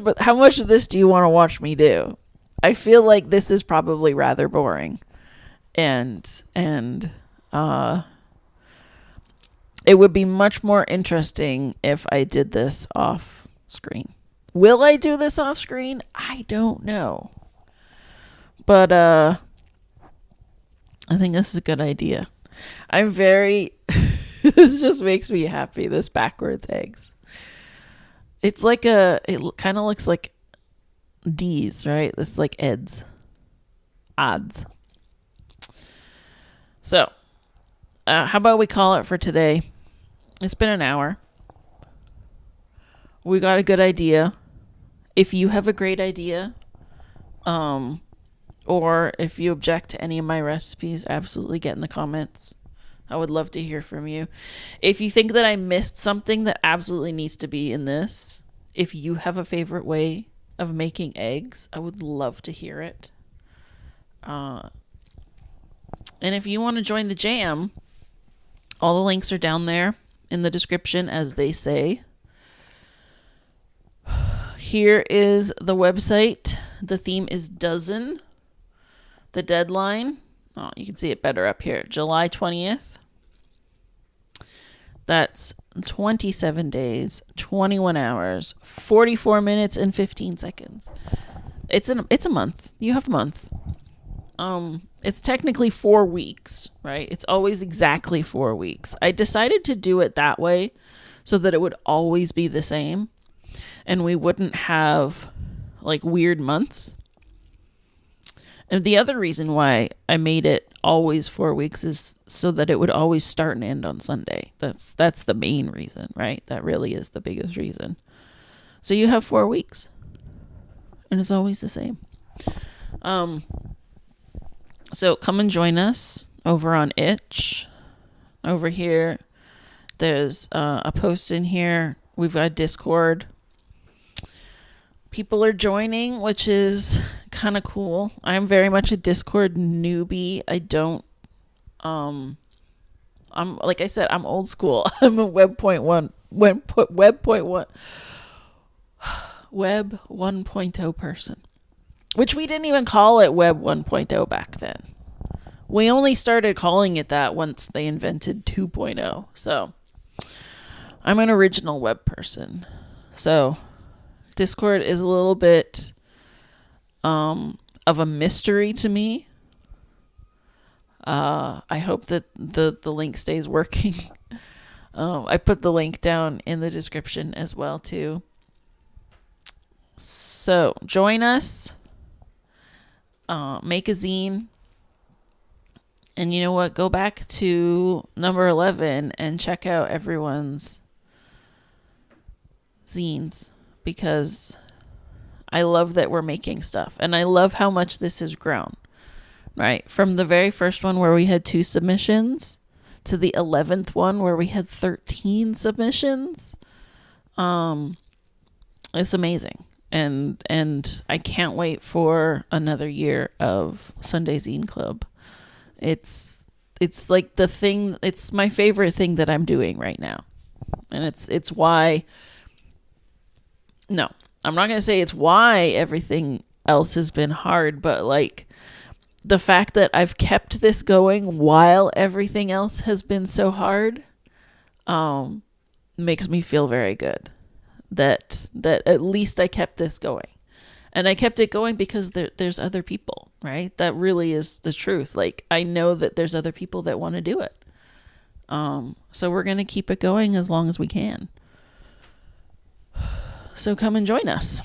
Speaker 1: of this do you want to watch me do? I feel like this is probably rather boring. And it would be much more interesting if I did this off screen. Will I do this off screen? I don't know. But I think this is a good idea. I'm very this just makes me happy, this backwards eggs. It's like it kind of looks like D's, right? It's like Eds. Odds. So, how about we call it for today? It's been an hour. We got a good idea. If you have a great idea, or if you object to any of my recipes, absolutely get in the comments. I would love to hear from you. If you think that I missed something that absolutely needs to be in this, if you have a favorite way of making eggs, I would love to hear it. And if you want to join the jam, all the links are down there in the description, as they say. Here is the website. The theme is dozen. The deadline, oh, you can see it better up here, July 20th. That's 27 days, 21 hours, 44 minutes, and 15 seconds. It's a month. You have a month. It's technically 4 weeks, right? It's always exactly 4 weeks. I decided to do it that way so that it would always be the same and we wouldn't have like weird months. And the other reason why I made it always 4 weeks is so that it would always start and end on Sunday. That's the main reason, right? That really is the biggest reason. So you have 4 weeks and it's always the same. So come and join us over on Itch. Over here, there's a post in here. We've got Discord. People are joining, which is kind of cool. I'm very much a Discord newbie. I don't I'm like I said, I'm old school. I'm a Web 1.0 person. Which we didn't even call it Web 1.0 back then. We only started calling it that once they invented 2.0. So I'm an original web person. So Discord is a little bit of a mystery to me. I hope that the link stays working. I put the link down in the description as well too. So join us. Make a zine. And you know what? Go back to number 11 and check out everyone's zines, because I love that we're making stuff. And I love how much this has grown. Right? From the very first one where we had 2 submissions to the 11th one where we had 13 submissions. It's amazing. And I can't wait for another year of Sunday Zine Club. It's like the thing, it's my favorite thing that I'm doing right now. And it's why, no, I'm not going to say it's why everything else has been hard, but like the fact that I've kept this going while everything else has been so hard, makes me feel very good that at least I kept this going. And I kept it going because there's other people, right? That really is the truth. Like, I know that there's other people that want to do it. So we're going to keep it going as long as we can. So come and join us.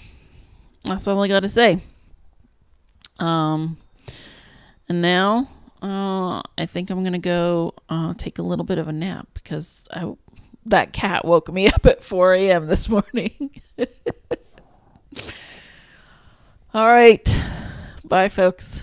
Speaker 1: That's all I got to say. And now, I think I'm going to go take a little bit of a nap because that cat woke me up at 4 a.m. this morning. All right. Bye, folks.